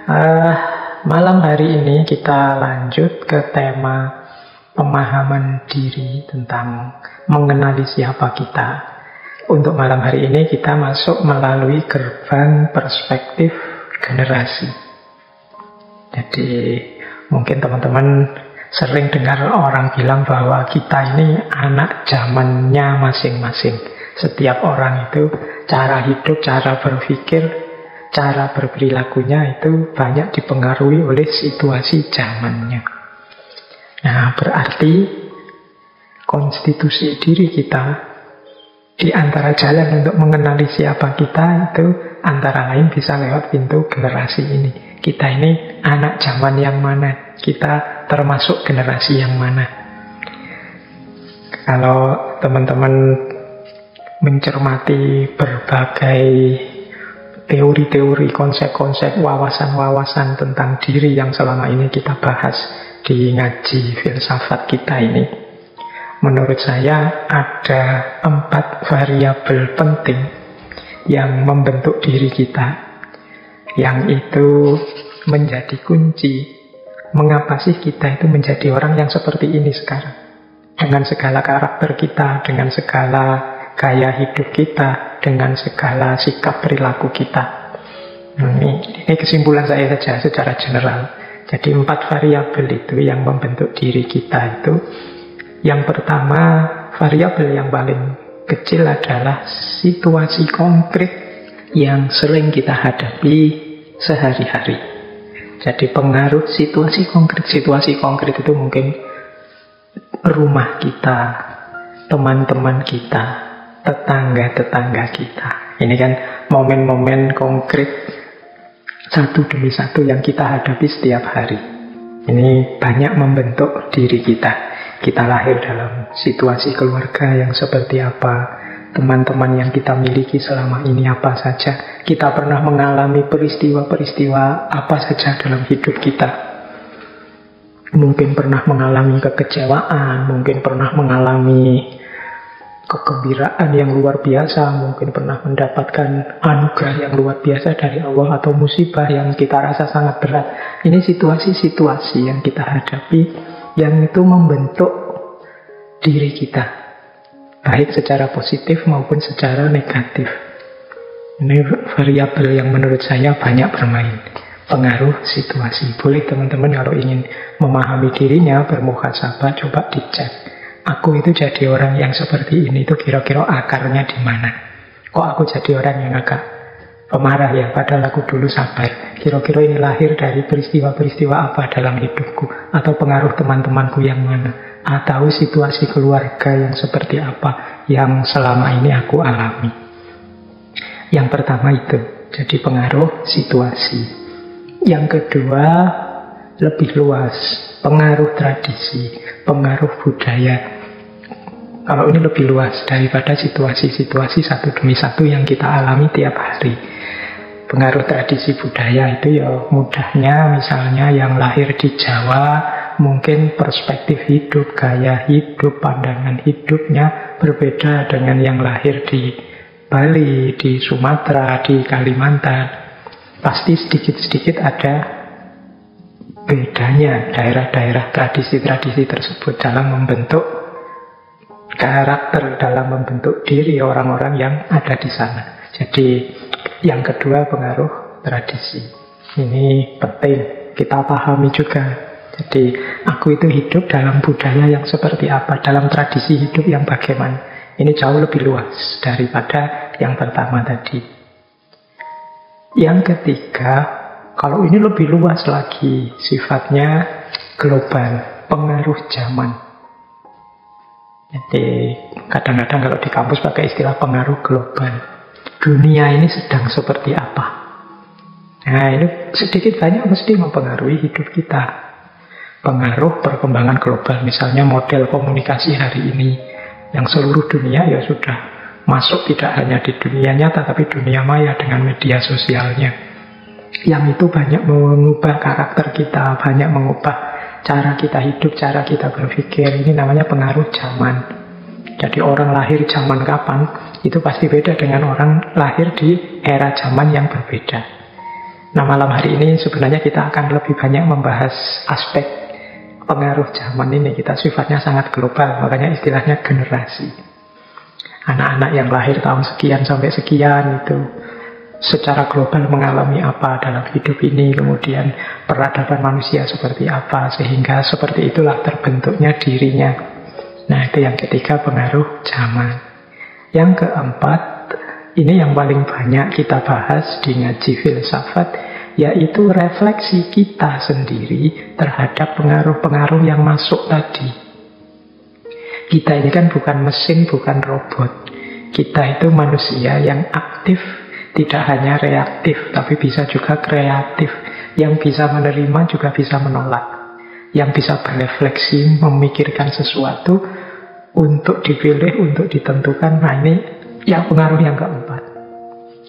Eh, Malam hari ini kita lanjut ke tema pemahaman diri tentang mengenali siapa kita. Untuk malam hari ini kita masuk melalui gerbang perspektif generasi. Jadi mungkin teman-teman sering dengar orang bilang bahwa kita ini anak zamannya masing-masing. Setiap orang itu cara hidup, cara berpikir, cara berperilakunya itu banyak dipengaruhi oleh situasi zamannya. Nah, berarti konstitusi diri kita di antara jalan untuk mengenali siapa kita itu antara lain bisa lewat pintu generasi ini. Kita ini anak zaman yang mana? Kita termasuk generasi yang mana? Kalau teman-teman mencermati berbagai teori-teori, konsep-konsep, wawasan-wawasan tentang diri yang selama ini kita bahas di ngaji filsafat kita ini, menurut saya ada 4 variabel penting yang membentuk diri kita, yang itu menjadi kunci mengapa sih kita itu menjadi orang yang seperti ini sekarang, dengan segala karakter kita, dengan segala gaya hidup kita, dengan segala sikap perilaku kita. Ini kesimpulan saya saja secara general. Jadi 4 variabel itu yang membentuk diri kita itu. Yang pertama, variabel yang paling kecil adalah situasi konkret yang sering kita hadapi sehari-hari. Jadi pengaruh situasi konkret. Situasi konkret itu mungkin rumah kita, teman-teman kita, tetangga-tetangga kita. Ini kan momen-momen konkret satu demi satu yang kita hadapi setiap hari. Ini banyak membentuk diri kita. Kita lahir dalam situasi keluarga yang seperti apa, teman-teman yang kita miliki selama ini apa saja. Kita pernah mengalami peristiwa-peristiwa apa saja dalam hidup kita. Mungkin pernah mengalami kekecewaan, mungkin pernah mengalami kegembiraan yang luar biasa, mungkin pernah mendapatkan anugerah yang luar biasa dari Allah, atau musibah yang kita rasa sangat berat. Ini situasi-situasi yang kita hadapi, yang itu membentuk diri kita, baik secara positif maupun secara negatif. Ini variabel yang menurut saya banyak bermain. Pengaruh situasi. Boleh teman-teman kalau ingin memahami dirinya, bermuhasabah, coba dicek. Aku itu jadi orang yang seperti ini itu kira-kira akarnya di mana? Kok aku jadi orang yang agak pemarah ya, padahal aku dulu sabar. Kira-kira ini lahir dari peristiwa-peristiwa apa dalam hidupku? Atau pengaruh teman-temanku yang mana? Atau situasi keluarga yang seperti apa yang selama ini aku alami? Yang pertama itu, jadi pengaruh situasi. Yang kedua, lebih luas, pengaruh tradisi, pengaruh budaya. Kalau ini lebih luas daripada situasi-situasi satu demi satu yang kita alami tiap hari. Pengaruh tradisi budaya itu ya mudahnya, misalnya yang lahir di Jawa, mungkin perspektif hidup, gaya hidup, pandangan hidupnya berbeda dengan yang lahir di Bali, di Sumatera, di Kalimantan. Pasti sedikit-sedikit ada bedanya daerah-daerah tradisi-tradisi tersebut dalam membentuk karakter, dalam membentuk diri orang-orang yang ada di sana. Jadi yang kedua, pengaruh tradisi. Ini penting kita pahami juga. Jadi aku itu hidup dalam budaya yang seperti apa, dalam tradisi hidup yang bagaimana. Ini jauh lebih luas daripada yang pertama tadi. Yang ketiga, kalau ini lebih luas lagi, sifatnya global, pengaruh zaman. Jadi kadang-kadang kalau di kampus pakai istilah pengaruh global. Dunia ini sedang seperti apa? Nah, ini sedikit banyak mesti mempengaruhi hidup kita. Pengaruh perkembangan global, misalnya model komunikasi hari ini, yang seluruh dunia ya sudah masuk tidak hanya di dunia nyata, tapi dunia maya dengan media sosialnya. Yang itu banyak mengubah karakter kita, banyak mengubah cara kita hidup, cara kita berpikir. Ini namanya pengaruh zaman. Jadi orang lahir zaman kapan, itu pasti beda dengan orang lahir di era zaman yang berbeda. Nah, malam hari ini sebenarnya kita akan lebih banyak membahas aspek pengaruh zaman ini. Kita sifatnya sangat global, makanya istilahnya generasi. Anak-anak yang lahir tahun sekian sampai sekian itu secara global mengalami apa dalam hidup ini, kemudian peradaban manusia seperti apa, sehingga seperti itulah terbentuknya dirinya. Nah, itu yang ketiga, pengaruh zaman. Yang keempat, ini yang paling banyak kita bahas di ngaji filsafat, yaitu refleksi kita sendiri terhadap pengaruh-pengaruh yang masuk tadi. Kita ini kan bukan mesin, bukan robot. Kita itu manusia yang aktif, tidak hanya reaktif, tapi bisa juga kreatif. Yang bisa menerima juga bisa menolak. Yang bisa berefleksi, memikirkan sesuatu untuk dipilih, untuk ditentukan. Nah, ini yang pengaruh yang keempat.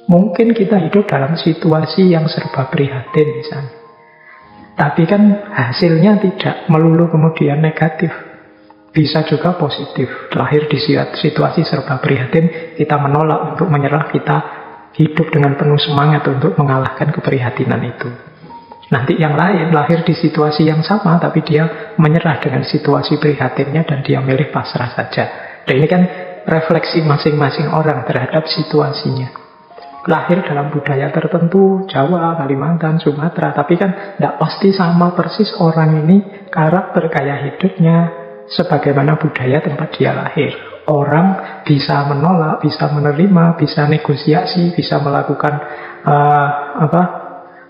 Mungkin kita hidup dalam situasi yang serba prihatin misalnya. Tapi kan hasilnya tidak melulu kemudian negatif. Bisa juga positif. Lahir di situasi serba prihatin, kita menolak untuk menyerah, kita hidup dengan penuh semangat untuk mengalahkan keprihatinan itu. Nanti yang lain lahir di situasi yang sama, tapi dia menyerah dengan situasi prihatinnya dan dia milih pasrah saja. Dan ini kan refleksi masing-masing orang terhadap situasinya. Lahir dalam budaya tertentu, Jawa, Kalimantan, Sumatera, tapi kan tidak pasti sama persis orang ini karakter gaya hidupnya sebagaimana budaya tempat dia lahir. Orang bisa menolak, bisa menerima, bisa negosiasi, bisa melakukan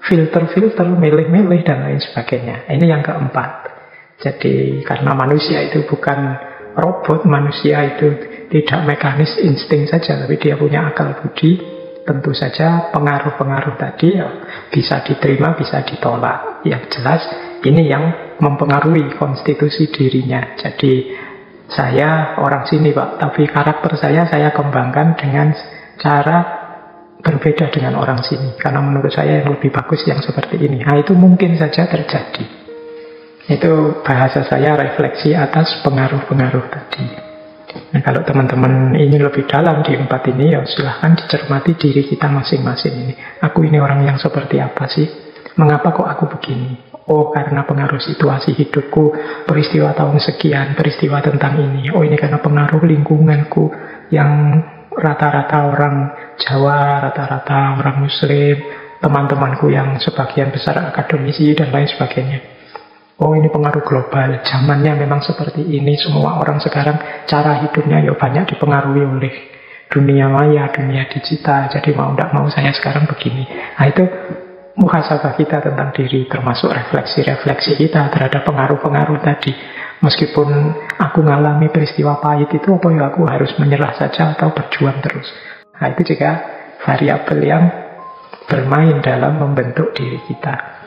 filter-filter, milih-milih, dan lain sebagainya. Ini yang keempat. Jadi karena manusia itu bukan robot, manusia itu tidak mekanis insting saja, tapi dia punya akal budi. Tentu saja pengaruh-pengaruh tadi ya, bisa diterima, bisa ditolak. Yang jelas ini yang mempengaruhi konstitusi dirinya. Jadi saya orang sini Pak, tapi karakter saya kembangkan dengan cara berbeda dengan orang sini. Karena menurut saya yang lebih bagus yang seperti ini. Nah, itu mungkin saja terjadi. Itu bahasa saya refleksi atas pengaruh-pengaruh tadi. Nah, kalau teman-teman ingin lebih dalam di empat ini, ya silahkan dicermati diri kita masing-masing ini. Aku ini orang yang seperti apa sih? Mengapa kok aku begini? Oh, karena pengaruh situasi hidupku, peristiwa tahun sekian, peristiwa tentang ini. Oh, ini karena pengaruh lingkunganku yang rata-rata orang Jawa, rata-rata orang Muslim, teman-temanku yang sebagian besar akademisi, dan lain sebagainya. Oh, ini pengaruh global, zamannya memang seperti ini. Semua orang sekarang cara hidupnya ya banyak dipengaruhi oleh dunia maya, dunia digital. Jadi mau tidak mau saya sekarang begini. Nah, itu muhasabah kita tentang diri, termasuk refleksi-refleksi kita terhadap pengaruh-pengaruh tadi. Meskipun aku ngalami peristiwa pahit itu, apa ya aku harus menyerah saja atau berjuang terus? Nah, itu juga variabel yang bermain dalam membentuk diri kita.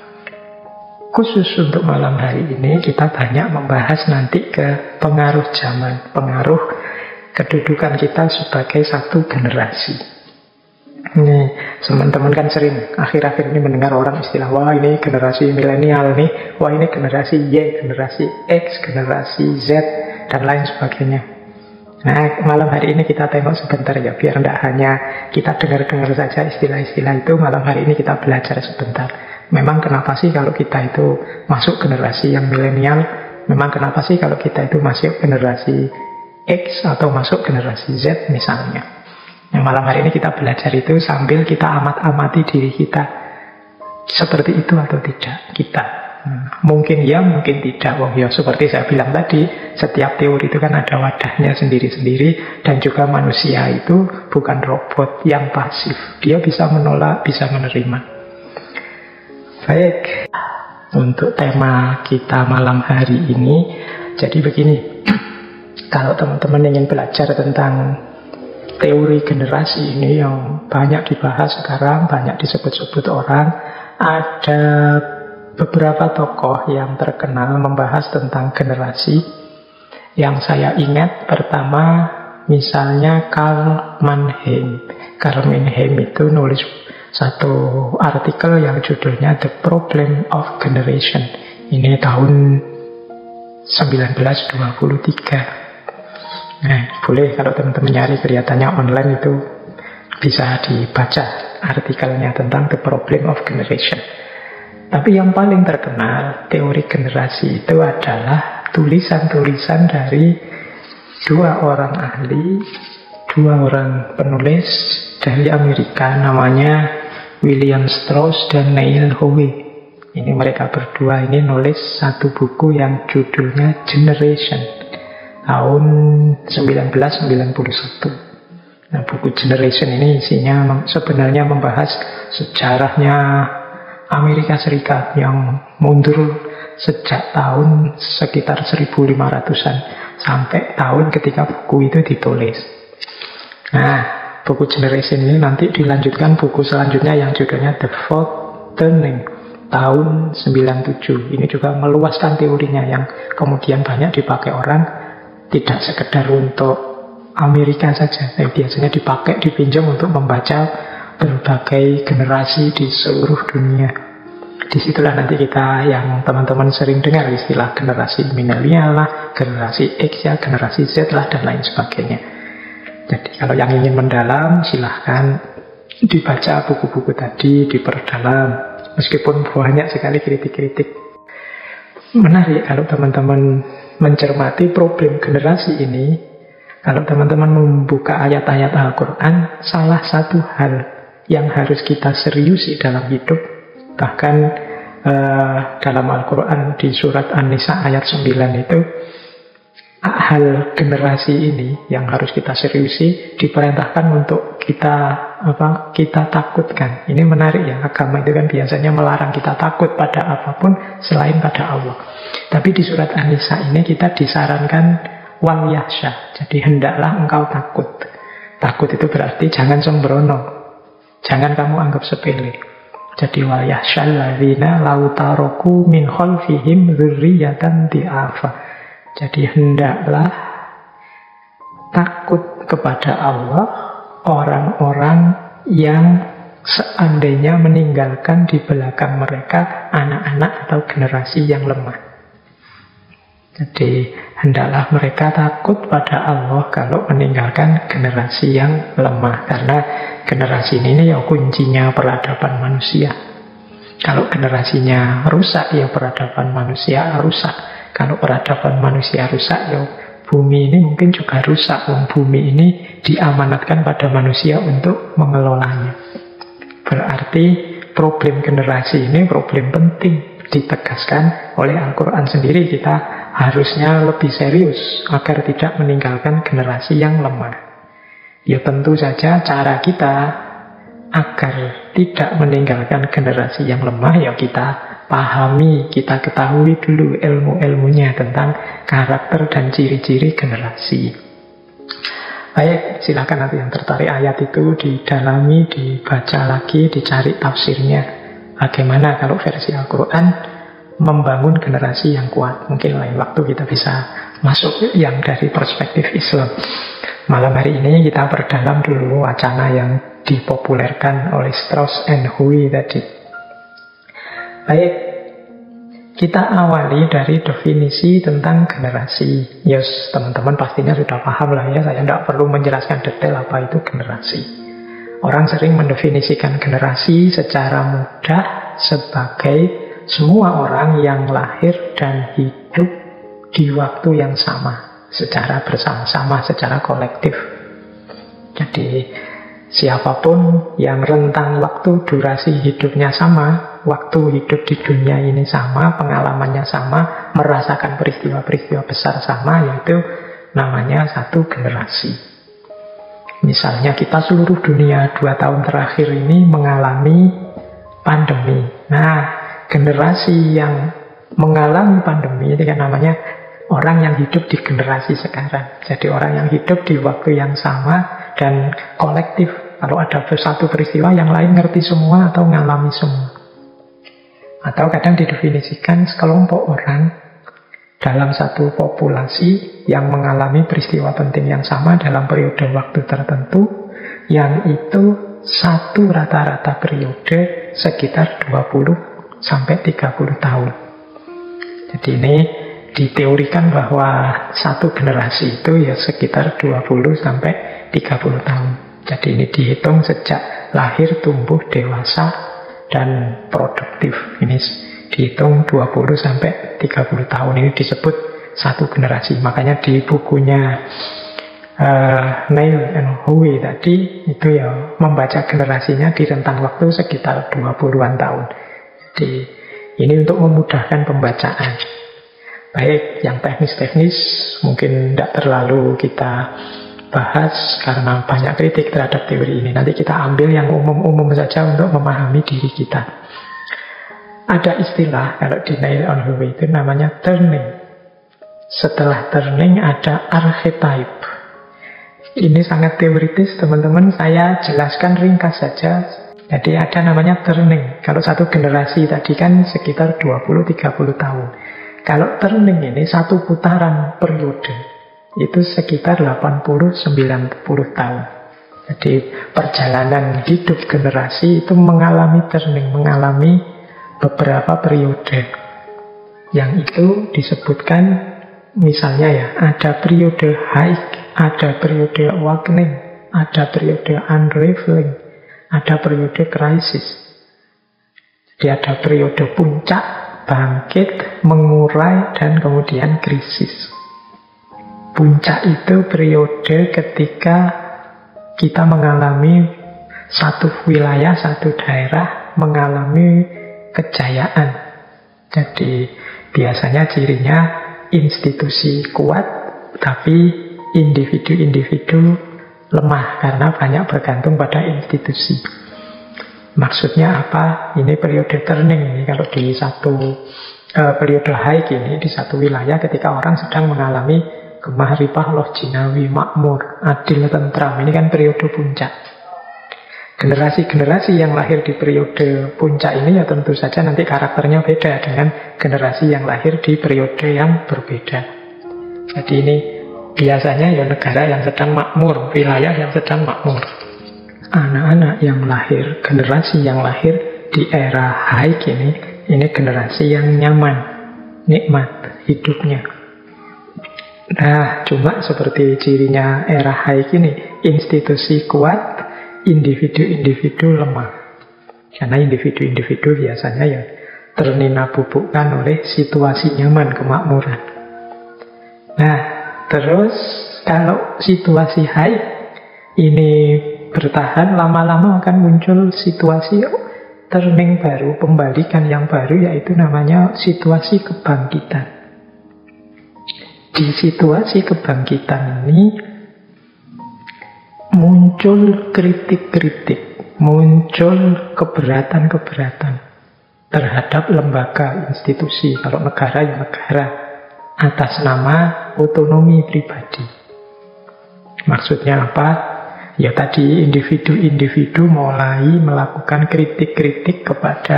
Khusus untuk malam hari ini kita banyak membahas nanti ke pengaruh zaman, pengaruh kedudukan kita sebagai satu generasi. Ini teman-teman kan sering akhir-akhir ini mendengar orang istilah, wah ini generasi milenial nih, wah ini generasi Y, generasi X, generasi Z, dan lain sebagainya. Nah, malam hari ini kita tengok sebentar ya, biar tidak hanya kita dengar-dengar saja istilah-istilah itu. Malam hari ini kita belajar sebentar. Memang kenapa sih kalau kita itu masuk generasi yang milenial? Memang kenapa sih kalau kita itu masuk generasi X atau masuk generasi Z misalnya? Yang malam hari ini kita belajar itu sambil kita amat-amati diri kita. Seperti itu atau tidak kita. Mungkin ya, mungkin tidak. Wah, ya seperti saya bilang tadi, setiap teori itu kan ada wadahnya sendiri-sendiri. Dan juga manusia itu bukan robot yang pasif. Dia bisa menolak, bisa menerima. Baik, untuk tema kita malam hari ini, jadi begini. Kalau teman-teman ingin belajar tentang teori generasi ini yang banyak dibahas sekarang, banyak disebut-sebut orang, ada beberapa tokoh yang terkenal membahas tentang generasi. Yang saya ingat pertama misalnya Karl Mannheim. Karl Mannheim itu nulis satu artikel yang judulnya The Problem of Generation. Ini tahun 1923. Nah, boleh kalau teman-teman nyari, kelihatannya online itu bisa dibaca artikelnya tentang The Problem of Generation. Tapi yang paling terkenal teori generasi itu adalah tulisan-tulisan dari dua orang ahli, dua orang penulis dari Amerika, namanya William Strauss dan Neil Howe. Ini mereka berdua ini nulis satu buku yang judulnya Generation tahun 1991. Nah, buku Generation ini isinya sebenarnya membahas sejarahnya Amerika Serikat yang mundur sejak tahun sekitar 1500-an sampai tahun ketika buku itu ditulis. Nah, buku Generation ini nanti dilanjutkan buku selanjutnya yang judulnya The Fourth Turning tahun 97. Ini juga meluaskan teorinya yang kemudian banyak dipakai orang, tidak sekedar untuk Amerika saja, tapi biasanya dipakai, dipinjam untuk membaca berbagai generasi di seluruh dunia. Disitulah nanti kita yang teman-teman sering dengar istilah generasi milenial lah, generasi X ya, generasi Z lah, dan lain sebagainya. Jadi kalau yang ingin mendalam, silahkan dibaca buku-buku tadi, diperdalam. Meskipun banyak sekali kritik-kritik. Menarik kalau teman-teman mencermati problem generasi ini. Kalau teman-teman membuka ayat-ayat Al-Quran, salah satu hal yang harus kita seriusi dalam hidup, bahkan dalam Al-Quran di surat An-Nisa ayat 9 itu, hal generasi ini yang harus kita seriusi diperintahkan untuk kita takutkan. Ini menarik ya, agama itu kan biasanya melarang kita takut pada apapun selain pada Allah. Tapi di surat An-Nisa ini kita disarankan wal yahsya. Jadi hendaklah engkau takut. Takut itu berarti jangan sembrono, jangan kamu anggap sepele. Jadi wal yahsyal ladzina law taraku min khalfihim dzurriyyatan di'afa. Jadi hendaklah takut kepada Allah orang-orang yang seandainya meninggalkan di belakang mereka anak-anak atau generasi yang lemah. Jadi hendaklah mereka takut pada Allah kalau meninggalkan generasi yang lemah. Karena generasi ini ya kuncinya peradaban manusia. Kalau generasinya rusak, ya peradaban manusia rusak. Kalau peradaban manusia rusak, ya bumi ini mungkin juga rusak. Bumi ini diamanatkan pada manusia untuk mengelolanya. Berarti problem generasi ini problem penting, ditegaskan oleh Al-Quran sendiri. Kita harusnya lebih serius agar tidak meninggalkan generasi yang lemah. Ya tentu saja cara kita agar tidak meninggalkan generasi yang lemah, ya kita pahami, kita ketahui dulu ilmu-ilmunya tentang karakter dan ciri-ciri generasi. Baik, silakan nanti yang tertarik ayat itu didalami, dibaca lagi, dicari tafsirnya. Bagaimana kalau versi Al-Quran membangun generasi yang kuat. Mungkin lain waktu kita bisa masuk yang dari perspektif Islam. Malam hari ini kita perdalam dulu wacana yang dipopulerkan oleh Strauss and Howe tadi. Baik, kita awali dari definisi tentang generasi. Yes, teman-teman pastinya sudah paham lah ya, saya tidak perlu menjelaskan detail apa itu generasi. Orang sering mendefinisikan generasi secara mudah sebagai semua orang yang lahir dan hidup di waktu yang sama, secara bersama-sama, secara kolektif. Jadi siapapun yang rentang waktu durasi hidupnya sama, waktu hidup di dunia ini sama, pengalamannya sama, merasakan peristiwa-peristiwa besar sama, yaitu namanya satu generasi. Misalnya kita seluruh dunia 2 tahun terakhir ini mengalami pandemi. Nah, generasi yang mengalami pandemi itu kan namanya orang yang hidup di generasi sekarang. Jadi orang yang hidup di waktu yang sama dan kolektif. Kalau ada satu peristiwa, yang lain ngerti semua atau ngalami semua. Atau kadang didefinisikan sekelompok orang dalam satu populasi yang mengalami peristiwa penting yang sama dalam periode waktu tertentu, yang itu satu rata-rata periode sekitar 20 sampai 30 tahun. Jadi ini diteorikan bahwa satu generasi itu ya sekitar 20 sampai 30 tahun. Jadi ini dihitung sejak lahir, tumbuh, dewasa, dan produktif. Ini dihitung 20 sampai 30 tahun. Ini disebut satu generasi. Makanya di bukunya Neil and Howe tadi itu ya membaca generasinya di rentang waktu sekitar 20-an tahun. Jadi ini untuk memudahkan pembacaan. Baik, yang teknis-teknis mungkin tidak terlalu kita bahas karena banyak kritik terhadap teori ini. Nanti kita ambil yang umum-umum saja untuk memahami diri kita. Ada istilah kalau di Neil and Howe itu namanya turning. Setelah turning ada archetype. Ini sangat teoritis teman-teman, saya jelaskan ringkas saja. Jadi ada namanya turning. Kalau satu generasi tadi kan sekitar 20-30 tahun. Kalau turning ini satu putaran periode, itu sekitar 80-90 tahun. Jadi perjalanan hidup generasi itu mengalami turning, mengalami beberapa periode. Yang itu disebutkan misalnya ya, ada periode high, ada periode awakening, ada periode unraveling, ada periode krisis. Jadi ada periode puncak, bangkit, mengurai, dan kemudian krisis. Puncak itu periode ketika kita mengalami satu wilayah, satu daerah, mengalami kejayaan. Jadi biasanya cirinya institusi kuat, tapi individu-individu lemah karena banyak bergantung pada institusi. Maksudnya apa? Ini periode turning ini. Kalau di satu periode high ini, di satu wilayah ketika orang sedang mengalami gemah ripah loh jinawi, makmur, adil, tentram. Ini kan periode puncak. Generasi-generasi yang lahir di periode puncak ini ya tentu saja nanti karakternya beda dengan generasi yang lahir di periode yang berbeda. Jadi ini biasanya ya negara yang sedang makmur, wilayah yang sedang makmur. Anak-anak yang lahir, generasi yang lahir di era high ini generasi yang nyaman, nikmat hidupnya. Nah, cuma seperti cirinya era high ini, institusi kuat, individu-individu lemah. Karena individu-individu biasanya ya ternina bubukkan oleh situasi nyaman, kemakmuran. Nah, terus kalau situasi high ini bertahan, lama-lama akan muncul situasi turning baru, pembalikan yang baru, yaitu namanya situasi kebangkitan. Di situasi kebangkitan ini muncul kritik-kritik, muncul keberatan-keberatan terhadap lembaga, institusi. Kalau negara ya negara, atas nama otonomi pribadi. Maksudnya apa? Ya tadi individu-individu mulai melakukan kritik-kritik kepada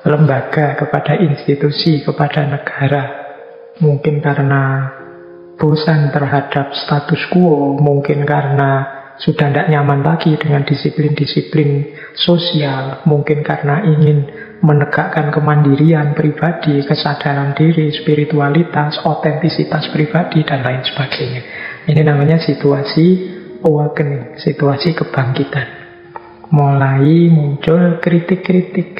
lembaga, kepada institusi, kepada negara. Mungkin karena bosan terhadap status quo, mungkin karena sudah tidak nyaman lagi dengan disiplin-disiplin sosial, mungkin karena ingin menegakkan kemandirian pribadi, kesadaran diri, spiritualitas, otentisitas pribadi, dan lain sebagainya. Ini namanya situasi awakening, situasi kebangkitan. Mulai muncul kritik-kritik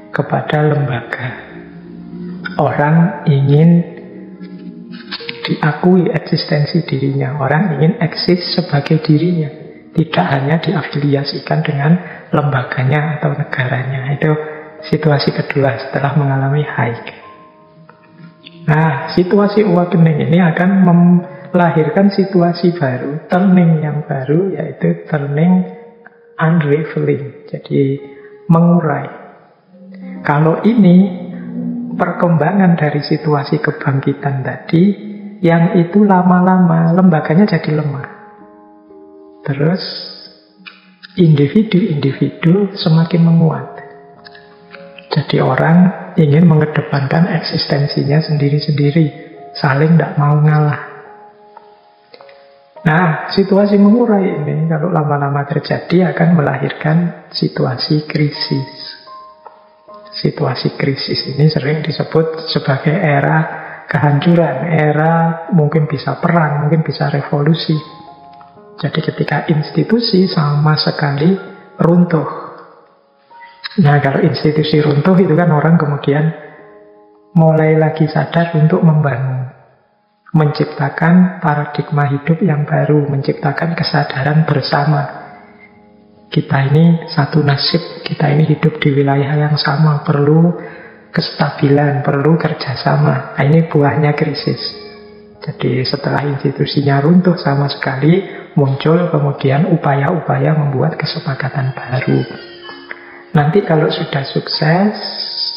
kepada lembaga. Orang ingin diakui eksistensi dirinya, orang ingin eksis sebagai dirinya, tidak hanya diafiliasikan dengan lembaganya atau negaranya. Itu situasi kedua setelah mengalami high. Nah, situasi awakening ini akan melahirkan situasi baru, turning yang baru, yaitu turning unraveling, jadi mengurai. Kalau ini perkembangan dari situasi kebangkitan tadi, yang itu lama-lama lembaganya jadi lemah. Terus individu-individu semakin menguat. Jadi orang ingin mengedepankan eksistensinya sendiri-sendiri, saling tidak mau ngalah. Nah, situasi mengurai ini kalau lama-lama terjadi akan melahirkan situasi krisis. Situasi krisis ini sering disebut sebagai era kehancuran, era mungkin bisa perang, mungkin bisa revolusi. Jadi ketika institusi sama sekali runtuh. Nah, kalau institusi runtuh itu kan orang kemudian mulai lagi sadar untuk membangun, menciptakan paradigma hidup yang baru, menciptakan kesadaran bersama. Kita ini satu nasib, kita ini hidup di wilayah yang sama, perlu kestabilan, perlu kerjasama. Nah, ini buahnya krisis. Jadi setelah institusinya runtuh sama sekali, muncul kemudian upaya-upaya membuat kesepakatan baru. Nanti kalau sudah sukses,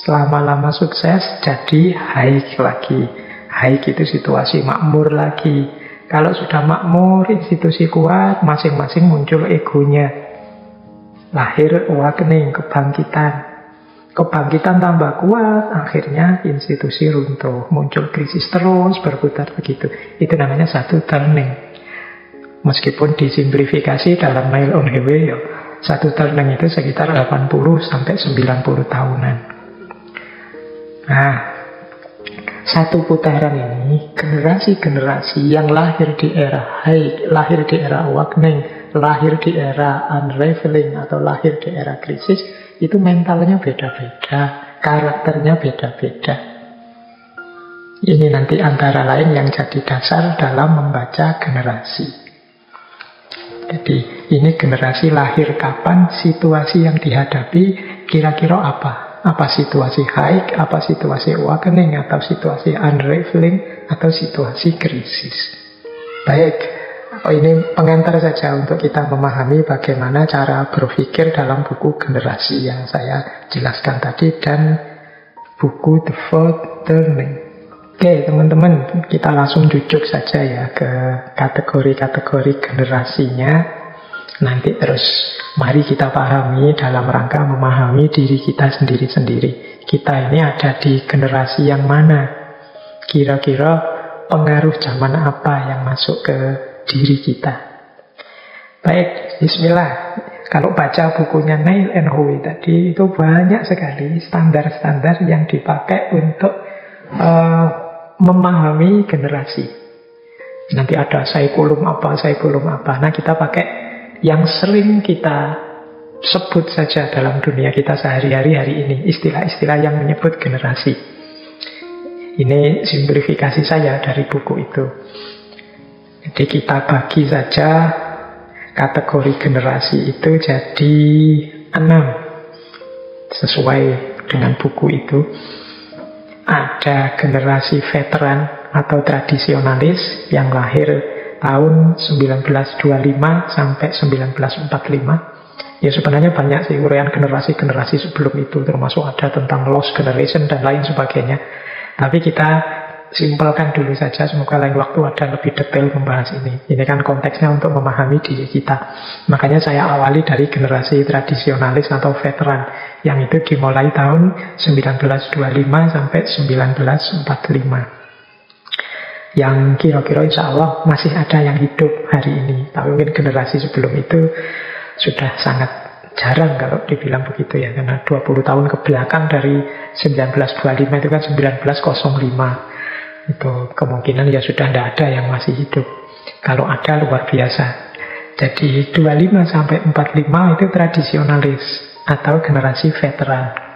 lama-lama sukses, jadi haik lagi. Haik itu situasi makmur lagi. Kalau sudah makmur, institusi kuat, masing-masing muncul egonya. Lahir awakening, kebangkitan. Kebangkitan tambah kuat, akhirnya institusi runtuh. Muncul krisis terus, berputar begitu. Itu namanya satu turning. Meskipun disimplifikasi dalam Mile on Highway, ya, satu turning itu sekitar 80 sampai 90 tahunan. Nah, satu putaran ini, generasi-generasi yang lahir di era haik, lahir di era awakening, lahir di era unraveling, atau lahir di era krisis, itu mentalnya beda-beda, karakternya beda-beda. Ini nanti antara lain yang jadi dasar dalam membaca generasi. Jadi ini generasi lahir kapan, situasi yang dihadapi kira-kira apa? Apa situasi haik, apa situasi awakening, atau situasi unraveling, atau situasi krisis. Baik, ini pengantar saja untuk kita memahami bagaimana cara berpikir dalam buku generasi yang saya jelaskan tadi dan buku The Fourth Turning. Oke, teman-teman, kita langsung duduk saja ya ke kategori-kategori generasinya. Nanti terus mari kita pahami dalam rangka memahami diri kita sendiri-sendiri. Kita ini ada di generasi yang mana? Kira-kira pengaruh zaman apa yang masuk ke diri kita? Baik, bismillah. Kalau baca bukunya Neil and Howe tadi, itu banyak sekali standar-standar yang dipakai untuk memahami generasi. Nanti ada saikulum apa. Nah, kita pakai yang sering kita sebut saja dalam dunia kita sehari-hari hari ini, istilah-istilah yang menyebut generasi. Ini simplifikasi saya dari buku itu. Jadi kita bagi saja kategori generasi itu jadi 6 sesuai dengan buku itu. Ada generasi veteran atau tradisionalis yang lahir tahun 1925 sampai 1945. Ya sebenarnya banyak sih uraian generasi-generasi sebelum itu, termasuk ada tentang lost generation dan lain sebagainya. Tapi kita simpelkan dulu saja, semoga lain waktu ada lebih detail membahas ini. Ini kan konteksnya untuk memahami diri kita. Makanya saya awali dari generasi tradisionalis atau veteran, yang itu dimulai tahun 1925 sampai 1945. Yang kira-kira insya Allah masih ada yang hidup hari ini. Tapi mungkin generasi sebelum itu sudah sangat jarang kalau dibilang begitu ya. Karena 20 tahun ke belakang dari 1925 itu kan 1905. Itu kemungkinan ya sudah tidak ada yang masih hidup. Kalau ada luar biasa. Jadi 25 sampai 45 itu tradisionalis atau generasi veteran.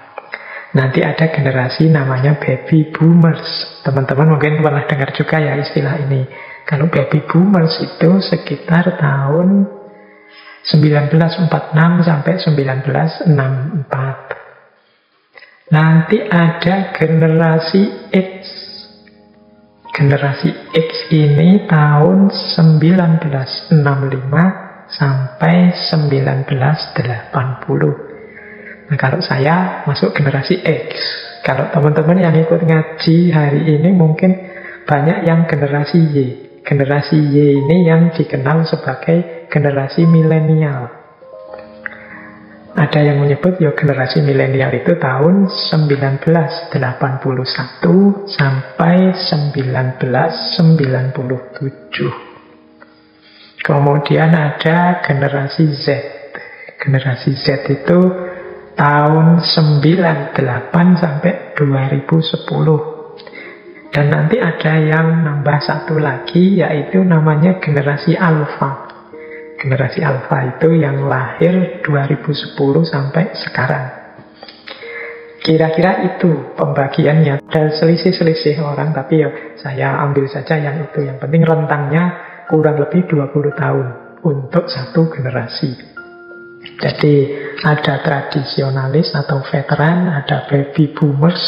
Nanti ada generasi namanya baby boomers. Teman-teman mungkin pernah dengar juga ya istilah ini. Kalau baby boomers itu sekitar tahun 1946 sampai 1964. Nanti ada generasi X. Generasi X ini tahun 1965 sampai 1980. Nah, kalau saya masuk generasi X. Kalau teman-teman yang ikut ngaji hari ini mungkin banyak yang generasi Y. Generasi Y ini yang dikenal sebagai generasi milenial. Ada yang menyebut ya generasi milenial itu tahun 1981 sampai 1997. Kemudian ada generasi Z. Generasi Z itu tahun 98 sampai 2010. Dan nanti ada yang nambah satu lagi, yaitu namanya generasi Alpha. Generasi alfa itu yang lahir 2010 sampai sekarang. Kira-kira itu pembagiannya. Ada selisih-selisih orang, tapi ya saya ambil saja yang itu. Yang penting rentangnya kurang lebih 20 tahun untuk satu generasi. Jadi ada tradisionalis atau veteran, ada baby boomers.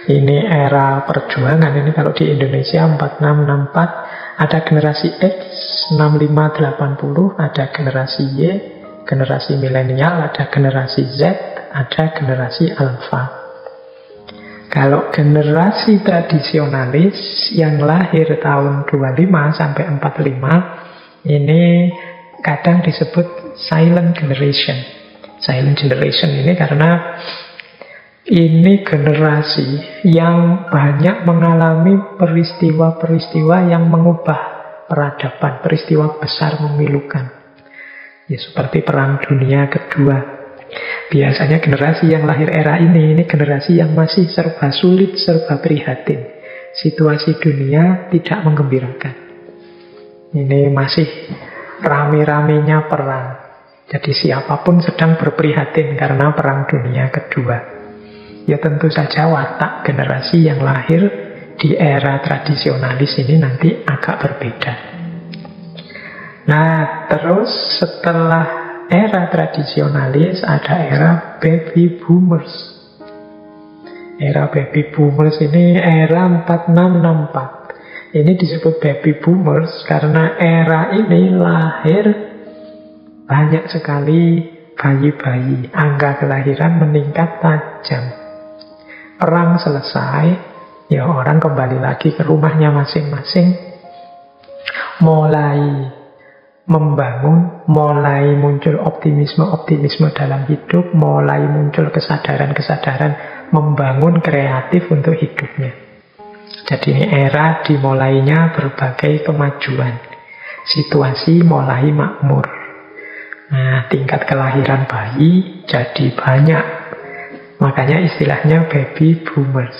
Ini era perjuangan. Ini kalau di Indonesia 4664. Ada generasi X 6580, ada generasi Y, generasi milenial, ada generasi Z, ada generasi alfa. Kalau generasi tradisionalis yang lahir tahun 25 sampai 45, ini kadang disebut silent generation. Silent generation ini karena ini generasi yang banyak mengalami peristiwa-peristiwa yang mengubah peradaban, peristiwa besar memilukan. Ya, seperti Perang Dunia Kedua. Biasanya generasi yang lahir era ini generasi yang masih serba sulit, serba prihatin. Situasi dunia tidak menggembirakan. Ini masih rame-ramenya perang. Jadi siapapun sedang berprihatin karena Perang Dunia Kedua. Ya tentu saja watak generasi yang lahir di era tradisionalis ini nanti agak berbeda. Nah, terus setelah era tradisionalis ada era baby boomers. Era baby boomers ini era 4664. Ini disebut baby boomers karena era ini lahir banyak sekali bayi-bayi. Angka kelahiran meningkat tajam. Perang selesai, ya orang kembali lagi ke rumahnya masing-masing, mulai membangun, mulai muncul optimisme-optimisme dalam hidup, mulai muncul kesadaran-kesadaran membangun kreatif untuk hidupnya. Jadi ini era dimulainya berbagai kemajuan. Situasi mulai makmur. Nah, tingkat kelahiran bayi jadi banyak. Makanya istilahnya baby boomers.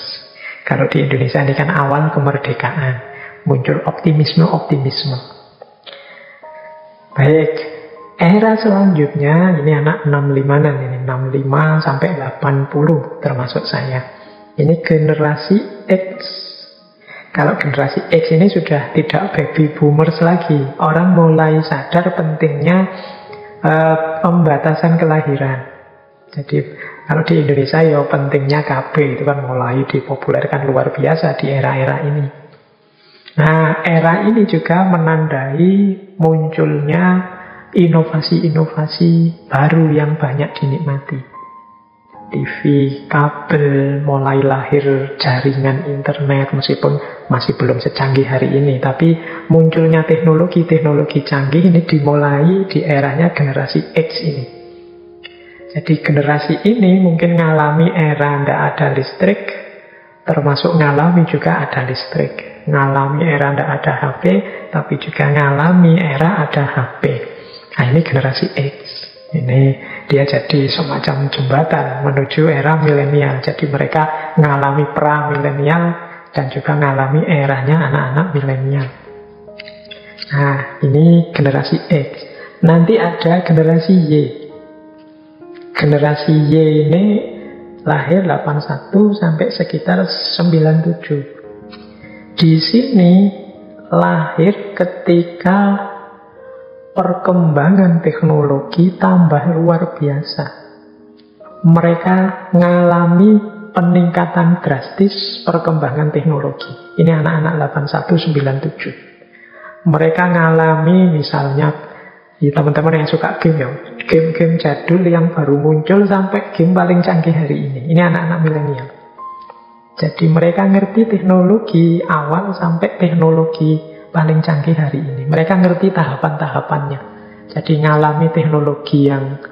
Kalau di Indonesia ini kan awal kemerdekaan. Muncul optimisme-optimisme. Baik, era selanjutnya, ini anak 65-an ini, 65 sampai 80 termasuk saya. Ini generasi X. Kalau generasi X ini sudah tidak baby boomers lagi. Orang mulai sadar pentingnya pembatasan kelahiran. Jadi kalau di Indonesia ya pentingnya KB itu kan mulai dipopulerkan luar biasa di era-era ini. Nah, era ini juga menandai munculnya inovasi-inovasi baru yang banyak dinikmati. TV, kabel, mulai lahir jaringan internet meskipun masih belum secanggih hari ini. Tapi munculnya teknologi-teknologi canggih ini dimulai di eranya generasi X ini. Jadi generasi ini mungkin ngalami era tidak ada listrik, termasuk ngalami juga ada listrik. Ngalami era tidak ada HP, tapi juga ngalami era ada HP. Nah, ini generasi X. Ini dia jadi semacam jembatan menuju era milenial. Jadi mereka ngalami pra-milenial dan juga ngalami eranya anak-anak milenial. Nah, ini generasi X. Nanti ada generasi Y. Generasi Y ini lahir 81 sampai sekitar 97. Di sini lahir ketika perkembangan teknologi tambah luar biasa. Mereka mengalami peningkatan drastis perkembangan teknologi. Ini anak-anak 81-97. Mereka mengalami misalnya, ya teman-teman yang suka game ya, game-game jadul yang baru muncul sampai game paling canggih hari ini. Ini anak-anak milenial. Jadi mereka ngerti teknologi awal sampai teknologi paling canggih hari ini. Mereka ngerti tahapan-tahapannya. Jadi ngalami teknologi yang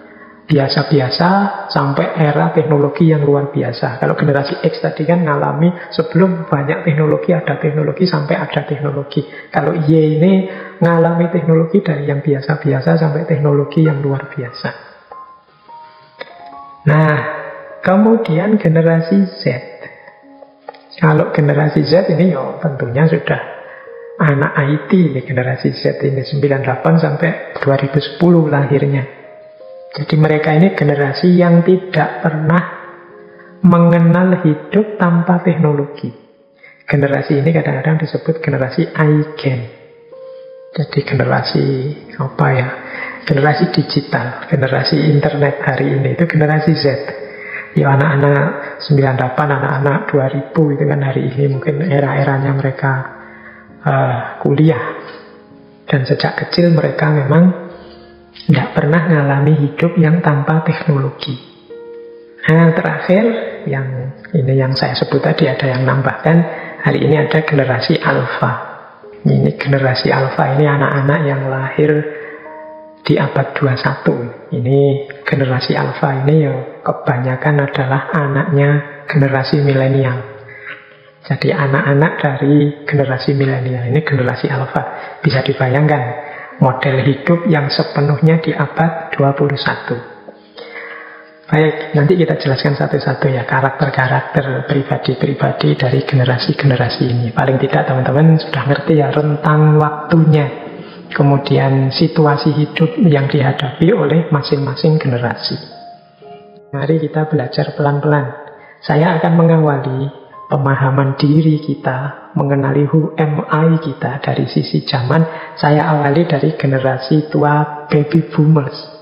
biasa-biasa sampai era teknologi yang luar biasa. Kalau generasi X tadi kan ngalami sebelum banyak teknologi ada teknologi sampai ada teknologi. Kalau Y ini ngalami teknologi dari yang biasa-biasa sampai teknologi yang luar biasa. Nah, kemudian generasi Z. Kalau generasi Z ini ya tentunya sudah anak IT ini, generasi Z ini 98 sampai 2010 lahirnya. Jadi mereka ini generasi yang tidak pernah mengenal hidup tanpa teknologi. Generasi ini kadang-kadang disebut generasi iGen. Jadi generasi apa ya? Generasi digital, generasi internet hari ini itu generasi Z. Ya anak-anak 98, anak-anak 2000 itu kan hari ini mungkin era-eranya mereka kuliah. Dan sejak kecil mereka memang tidak pernah mengalami hidup yang tanpa teknologi. Nah, terakhir yang saya sebut tadi, ada yang nambahkan, hari ini ada generasi alfa. Ini generasi alfa ini anak-anak yang lahir di abad 21. Ini generasi alfa ini ya kebanyakan adalah anaknya generasi milenial. Jadi anak-anak dari generasi milenial ini generasi alfa. Bisa dibayangkan model hidup yang sepenuhnya di abad 21. Baik, nanti kita jelaskan satu-satu ya karakter-karakter pribadi-pribadi dari generasi-generasi ini. Paling tidak teman-teman sudah ngerti ya rentang waktunya, kemudian situasi hidup yang dihadapi oleh masing-masing generasi. Mari kita belajar pelan-pelan. Saya akan mengawali pemahaman diri kita, mengenali who am I kita dari sisi zaman. Saya awali dari generasi tua baby boomers.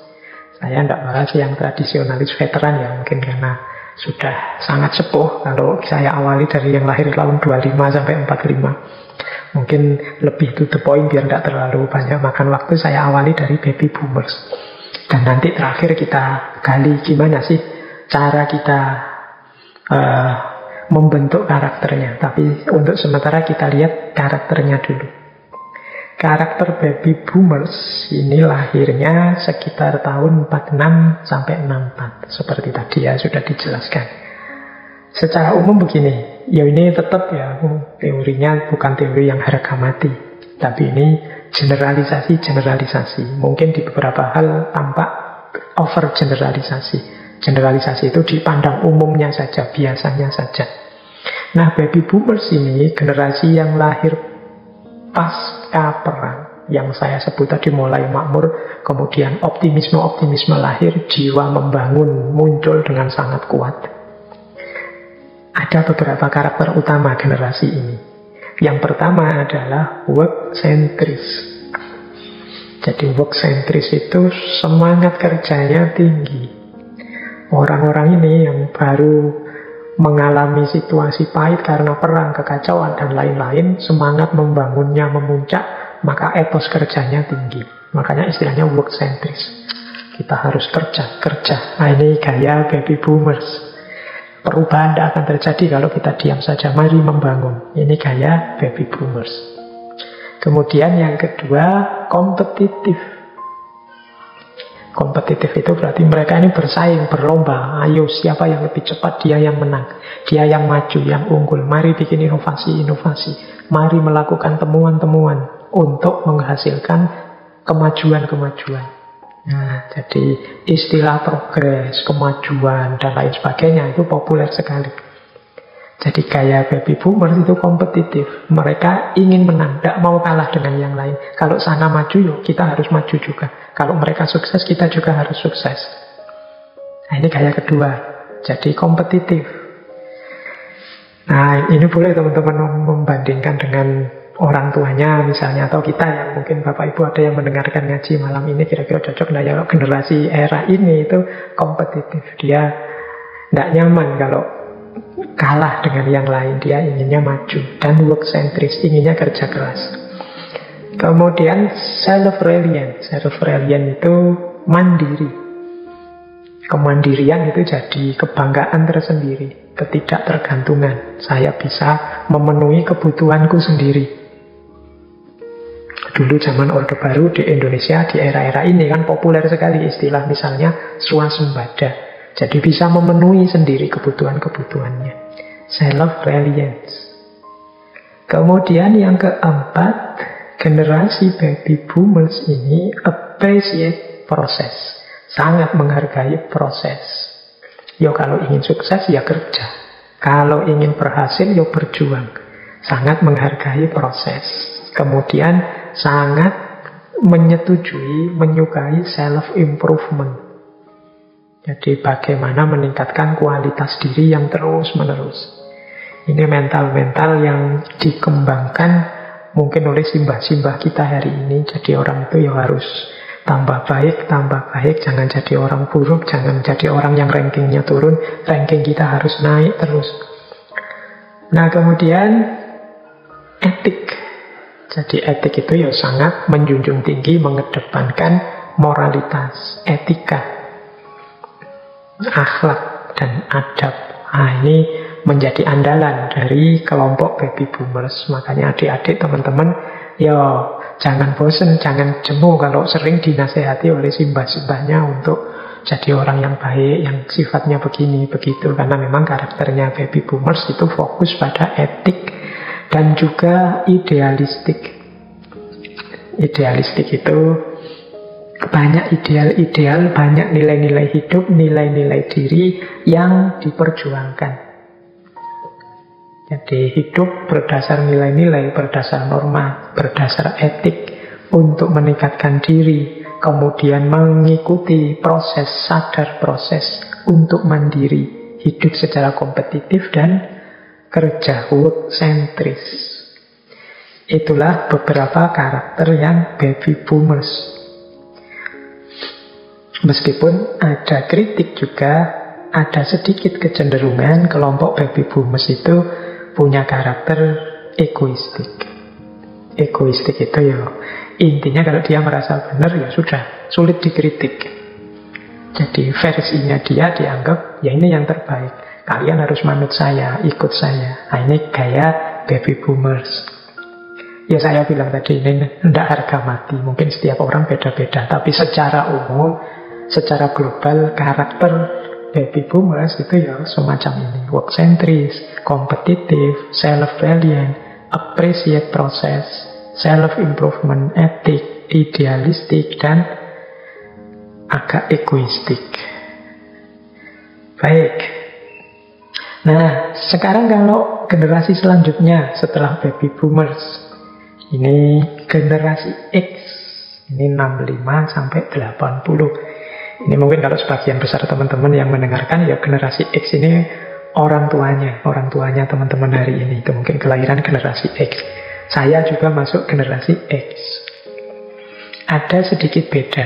Saya tidak bahas yang tradisionalis veteran ya, mungkin karena sudah sangat sepuh. Kalau saya awali dari yang lahir tahun 25 sampai 45, mungkin lebih to the point biar tidak terlalu banyak makan waktu. Saya awali dari baby boomers. Dan nanti terakhir kita gali gimana sih cara kita membentuk karakternya. Tapi untuk sementara kita lihat karakternya dulu. Karakter baby boomers ini lahirnya sekitar tahun 46 sampai 64. Seperti tadi ya sudah dijelaskan. Secara umum begini, ya ini tetap ya teorinya bukan teori yang harga mati, tapi ini generalisasi. Mungkin di beberapa hal tampak over generalisasi. Generalisasi itu dipandang umumnya saja, biasanya saja. Nah, baby boomers ini generasi yang lahir pasca perang, yang saya sebut tadi mulai makmur, kemudian optimisme lahir, jiwa membangun muncul dengan sangat kuat. Ada beberapa karakter utama generasi ini. Yang pertama adalah work-centris. Jadi work-centris itu semangat kerjanya tinggi. Orang-orang ini yang baru mengalami situasi pahit karena perang, kekacauan, dan lain-lain, semangat membangunnya memuncak, maka etos kerjanya tinggi. Makanya istilahnya work-centris. Kita harus kerja. Nah, ini gaya baby boomers. Perubahan tidak akan terjadi kalau kita diam saja. Mari membangun. Ini gaya baby boomers. Kemudian yang kedua, kompetitif. Kompetitif itu berarti mereka ini bersaing, berlomba. Ayo, siapa yang lebih cepat, dia yang menang. Dia yang maju, yang unggul. Mari bikin inovasi. Mari melakukan temuan-temuan untuk menghasilkan kemajuan-kemajuan. Nah, jadi istilah progres, kemajuan, dan lain sebagainya itu populer sekali. Jadi gaya baby boomers itu kompetitif. Mereka ingin menang, tidak mau kalah dengan yang lain. Kalau sana maju, yuk kita harus maju juga. Kalau mereka sukses, kita juga harus sukses. Nah, ini gaya kedua. Jadi kompetitif. Nah, ini boleh teman-teman membandingkan dengan orang tuanya misalnya, atau kita yang mungkin Bapak Ibu ada yang mendengarkan ngaji malam ini, kira-kira cocok nggak ya generasi era ini itu kompetitif. Dia tidak nyaman kalau kalah dengan yang lain, dia inginnya maju. Dan work-centris, inginnya kerja keras. Kemudian self-reliant. Self-reliant itu mandiri. Kemandirian itu jadi kebanggaan tersendiri, ketidaktergantungan. Saya bisa memenuhi kebutuhanku sendiri. Dulu zaman Orde Baru di Indonesia, di era-era ini kan populer sekali istilah misalnya swasembada. Jadi bisa memenuhi sendiri kebutuhan-kebutuhannya. Self-reliance. Kemudian yang keempat, generasi baby boomers ini appreciate proses. Sangat menghargai proses. Ya kalau ingin sukses ya kerja. Kalau ingin berhasil ya berjuang. Sangat menghargai proses. Kemudian sangat menyukai self-improvement. Jadi bagaimana meningkatkan kualitas diri yang terus-menerus. Ini mental-mental yang dikembangkan mungkin oleh simbah-simbah kita hari ini. Jadi orang itu ya harus tambah baik, jangan jadi orang buruk, jangan jadi orang yang rankingnya turun, ranking kita harus naik terus. Nah kemudian etik. Jadi etik itu ya sangat menjunjung tinggi, mengedepankan moralitas, etika, akhlak, dan adab. Nah ini menjadi andalan dari kelompok baby boomers. Makanya adik-adik, teman-teman, ya jangan bosen, jangan jemu kalau sering dinasehati oleh simbah-simbahnya untuk jadi orang yang baik, yang sifatnya begini, begitu. Karena memang karakternya baby boomers itu fokus pada etik dan juga idealistik. Idealistik itu banyak ideal-ideal, banyak nilai-nilai hidup, nilai-nilai diri yang diperjuangkan. Jadi hidup berdasar nilai-nilai, berdasar norma, berdasar etik untuk meningkatkan diri, kemudian mengikuti proses, sadar proses untuk mandiri, hidup secara kompetitif dan kerja, work sentris. Itulah beberapa karakter yang baby boomers. Meskipun ada kritik juga, ada sedikit kecenderungan kelompok baby boomers itu punya karakter egoistik. Egoistik itu ya intinya kalau dia merasa benar ya sudah, sulit dikritik. Jadi versinya dia dianggap ya ini yang terbaik, kalian harus manut saya, ikut saya. Nah ini gaya baby boomers. Ya saya bilang tadi ini tidak harga mati, mungkin setiap orang beda-beda, tapi secara umum, secara global karakter baby boomers itu ya semacam ini. Work centris, kompetitif, self-reliant, appreciate proses, self-improvement, etik, idealistik, dan agak egoistik. Baik. Nah, sekarang kalau generasi selanjutnya setelah baby boomers, ini generasi X, ini 65 sampai 80. Ini mungkin kalau sebagian besar teman-teman yang mendengarkan, ya generasi X ini orang tuanya teman-teman hari ini. Itu mungkin kelahiran generasi X. Saya juga masuk generasi X. Ada sedikit beda.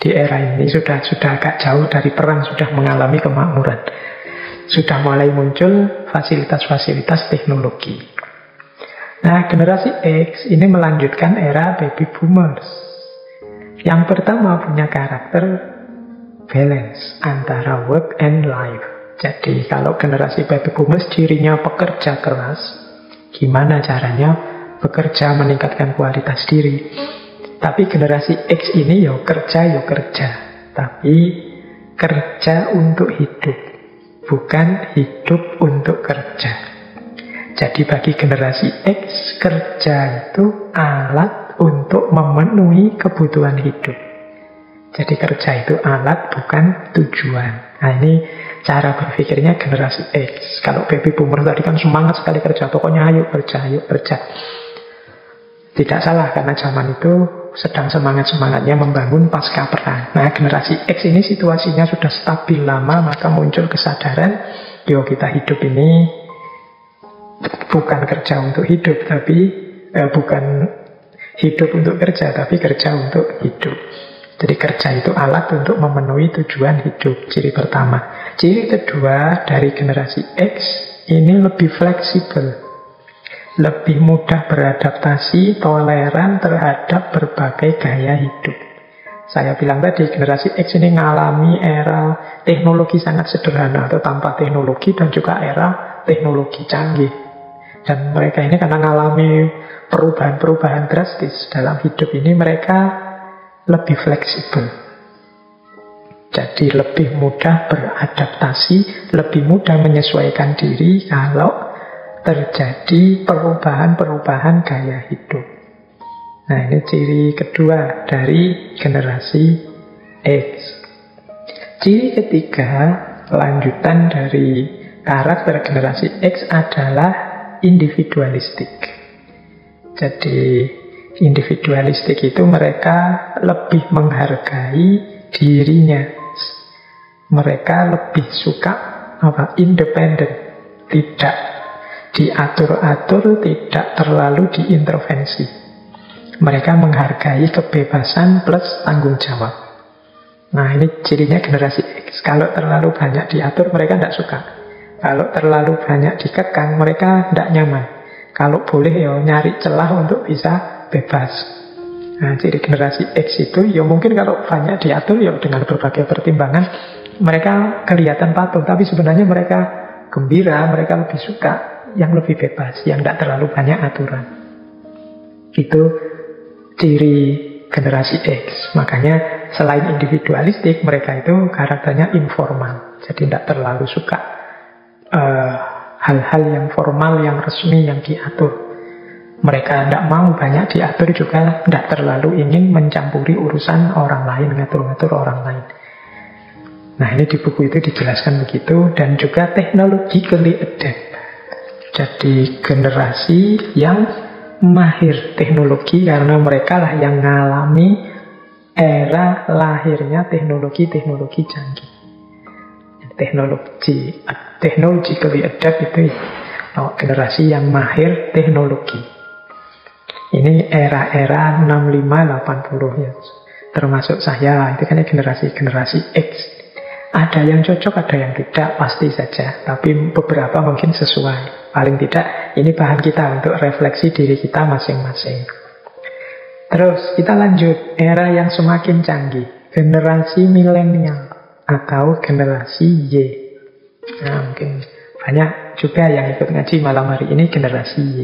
Di era ini sudah agak jauh dari perang, sudah mengalami kemakmuran. Sudah mulai muncul fasilitas-fasilitas teknologi. Nah, generasi X ini melanjutkan era baby boomers. Yang pertama punya karakter balance antara work and life. Jadi kalau generasi baby boomers cirinya pekerja keras, gimana caranya bekerja meningkatkan kualitas diri. Tapi generasi X ini ya kerja, tapi kerja untuk hidup, bukan hidup untuk kerja. Jadi bagi generasi X, kerja itu alat untuk memenuhi kebutuhan hidup. Jadi kerja itu alat, bukan tujuan. Nah ini cara berpikirnya generasi X. Kalau baby boomer tadi kan semangat sekali kerja, pokoknya ayo kerja. Tidak salah, karena zaman itu sedang semangat-semangatnya membangun pasca perang. Nah generasi X ini situasinya sudah stabil lama, maka muncul kesadaran, yo kita hidup ini bukan kerja untuk hidup, tapi bukan hidup untuk kerja, tapi kerja untuk hidup. Jadi kerja itu alat untuk memenuhi tujuan hidup. Ciri pertama. Ciri kedua dari generasi X ini lebih fleksibel, lebih mudah beradaptasi, toleran terhadap berbagai gaya hidup. Saya bilang tadi generasi X ini mengalami era teknologi sangat sederhana atau tanpa teknologi, dan juga era teknologi canggih. Dan mereka ini karena mengalami perubahan-perubahan drastis dalam hidup ini, mereka lebih fleksibel. Jadi lebih mudah beradaptasi, lebih mudah menyesuaikan diri kalau terjadi perubahan-perubahan gaya hidup. Nah ini ciri kedua dari generasi X. Ciri ketiga, lanjutan dari karakter generasi X adalah individualistik. Jadi individualistik itu mereka lebih menghargai dirinya. Mereka lebih suka independen, tidak diatur-atur, tidak terlalu diintervensi. Mereka menghargai kebebasan plus tanggung jawab. Nah, ini cirinya generasi X. Kalau terlalu banyak diatur, mereka tidak suka. Kalau terlalu banyak dikekang, mereka tidak nyaman. Kalau boleh ya nyari celah untuk bisa bebas. Nah, ciri generasi X itu ya mungkin kalau banyak diatur ya dengan berbagai pertimbangan mereka kelihatan patuh, tapi sebenarnya mereka gembira, mereka lebih suka yang lebih bebas, yang tidak terlalu banyak aturan. Itu ciri generasi X. Makanya selain individualistik, mereka itu karakternya informal. Jadi tidak terlalu suka hal-hal yang formal, yang resmi, yang diatur. Mereka tidak mau banyak diatur juga, tidak terlalu ingin mencampuri urusan orang lain, ngatur-ngatur orang lain. Nah, ini di buku itu dijelaskan begitu. Dan juga technologically adept. Jadi generasi yang mahir teknologi, karena mereka lah yang mengalami era lahirnya teknologi-teknologi canggih. Technologically adept itu generasi yang mahir teknologi. Ini era-era 65-80 ya. Termasuk saya, itu kan generasi X. Ada yang cocok, ada yang tidak, pasti saja. Tapi beberapa mungkin sesuai. Paling tidak, ini bahan kita untuk refleksi diri kita masing-masing. Terus, kita lanjut. Era yang semakin canggih. Generasi milenial atau generasi Y. Nah, mungkin banyak juga yang ikut ngaji malam hari ini generasi Y.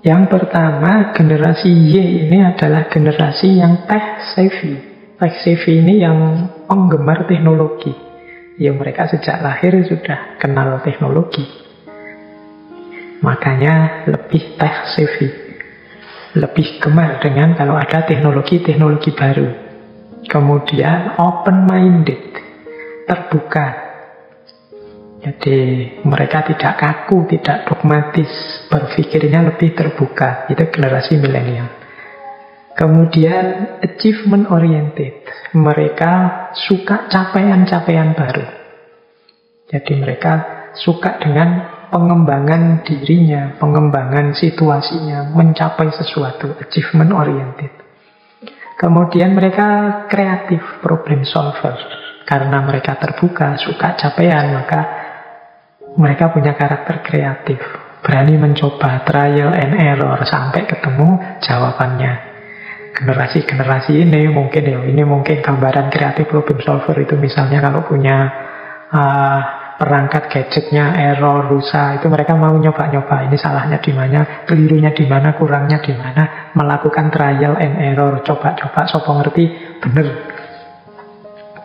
Yang pertama, generasi Y ini adalah generasi yang tech savvy. Tech savvy ini yang penggemar teknologi. Ya, mereka sejak lahir sudah kenal teknologi. Makanya lebih tech savvy. Lebih gemar dengan kalau ada teknologi-teknologi baru. Kemudian open-minded, terbuka. Jadi mereka tidak kaku, tidak dogmatis, berpikirnya lebih terbuka. Itu generasi milenial. Kemudian achievement oriented. Mereka suka capaian-capaian baru. Jadi mereka suka dengan pengembangan dirinya, pengembangan situasinya, mencapai sesuatu, achievement oriented. Kemudian mereka kreatif, problem solver. Karena mereka terbuka, suka capaian, maka mereka punya karakter kreatif. Berani mencoba, trial and error, sampai ketemu jawabannya. Generasi-generasi ini mungkin gambaran kreatif problem solver itu misalnya kalau punya perangkat gadgetnya error, rusak, itu mereka mau nyoba-nyoba ini salahnya di mana, kelirunya di mana, kurangnya di mana, melakukan trial and error, coba-coba, sopo ngerti bener,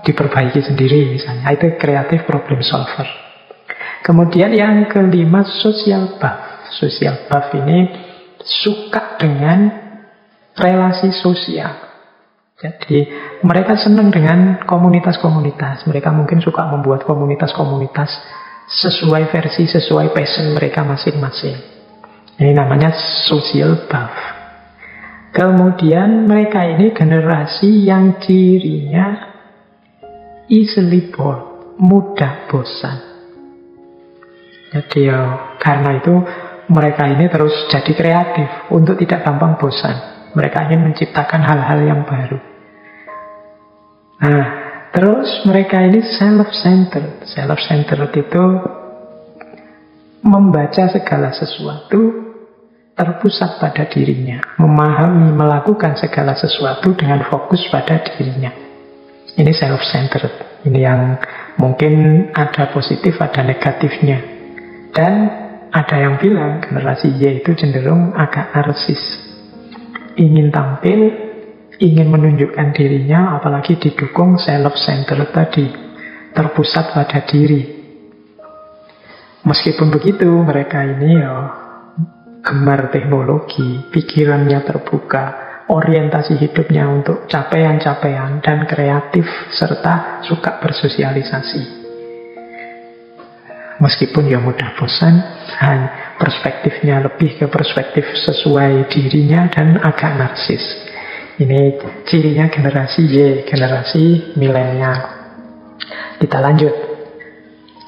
diperbaiki sendiri misalnya. Itu kreatif problem solver. Kemudian yang kelima, social buff. Social buff ini suka dengan relasi sosial. Jadi mereka senang dengan komunitas-komunitas. Mereka mungkin suka membuat komunitas-komunitas sesuai versi, sesuai passion mereka masing-masing. Ini namanya social buff. Kemudian mereka ini generasi yang cirinya easily bored, mudah bosan. Jadi karena itu mereka ini terus jadi kreatif untuk tidak gampang bosan. Mereka ingin menciptakan hal-hal yang baru. Nah, terus mereka ini self-centered. Self-centered itu membaca segala sesuatu terpusat pada dirinya. Memahami, melakukan segala sesuatu dengan fokus pada dirinya. Ini self-centered. Ini yang mungkin ada positif, ada negatifnya. Dan ada yang bilang generasi Y itu cenderung agak narsis. Ingin tampil, ingin menunjukkan dirinya, apalagi didukung self-centered tadi, terpusat pada diri. Meskipun begitu, mereka ini gemar teknologi, pikirannya terbuka, orientasi hidupnya untuk capaian-capaian dan kreatif, serta suka bersosialisasi. Meskipun mudah bosan, perspektifnya lebih ke perspektif sesuai dirinya dan agak narsis. Ini cirinya generasi Y, generasi milenial. Kita lanjut.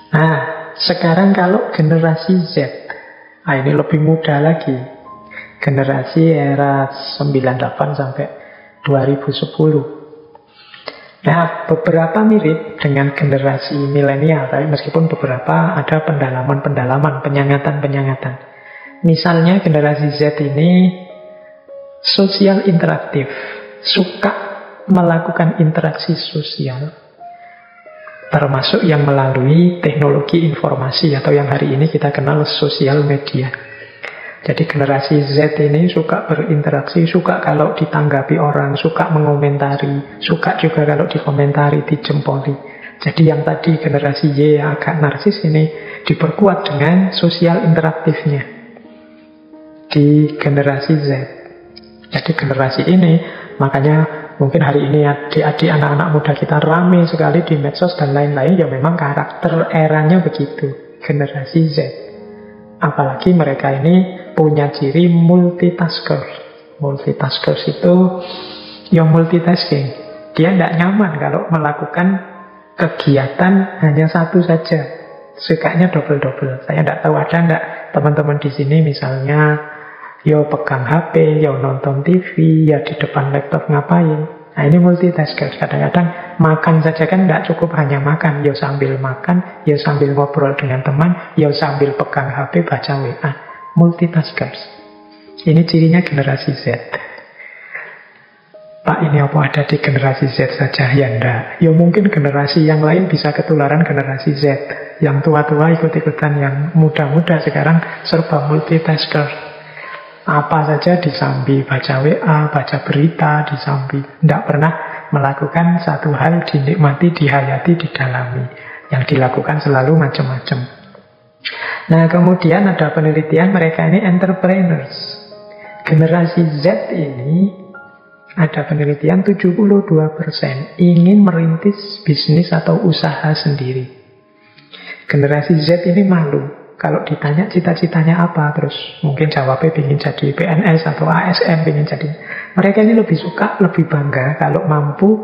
Nah, sekarang kalau generasi Z, nah ini lebih muda lagi. Generasi era 98 sampai 2010. Nah, beberapa mirip dengan generasi milenial, tapi meskipun beberapa ada pendalaman-pendalaman, penyangatan-penyangatan. Misalnya generasi Z ini sosial interaktif, suka melakukan interaksi sosial, termasuk yang melalui teknologi informasi atau yang hari ini kita kenal sosial media. Jadi generasi Z ini suka berinteraksi, suka kalau ditanggapi orang, suka mengomentari, suka juga kalau dikomentari, dijempoli. Jadi yang tadi generasi Y yang agak narsis ini diperkuat dengan sosial interaktifnya di generasi Z. Jadi generasi ini, makanya mungkin hari ini adik-adik anak-anak muda kita rame sekali di medsos dan lain-lain, ya memang karakter eranya begitu, generasi Z. Apalagi mereka ini punya ciri multitasker. Multitaskers itu yang multitasking. Dia tidak nyaman kalau melakukan kegiatan hanya satu saja. Sukanya double-double. Saya tidak tahu ada nggak teman-teman di sini misalnya yo pegang HP, yo nonton TV, ya di depan laptop ngapain. Nah ini multitasker. Kadang-kadang makan saja kan tidak cukup hanya makan. Ya sambil makan, ya sambil ngobrol dengan teman, ya sambil pegang HP baca WA. Multitaskers. Ini cirinya generasi Z. Pak, ini apa ada di generasi Z saja? Ya enggak. Ya mungkin generasi yang lain bisa ketularan generasi Z. Yang tua-tua ikut-ikutan, yang muda-muda sekarang serba multitasker. Apa saja disambi, baca WA, baca berita, disambi. Tidak pernah melakukan satu hal dinikmati, dihayati, didalami. Yang dilakukan selalu macam-macam. Nah, kemudian ada penelitian mereka ini entrepreneurs. Generasi Z ini ada penelitian 72% ingin merintis bisnis atau usaha sendiri. Generasi Z ini malu. Kalau ditanya cita-citanya apa, terus mungkin jawabnya ingin jadi PNS atau ASN, ingin jadi. Mereka ini lebih suka, lebih bangga kalau mampu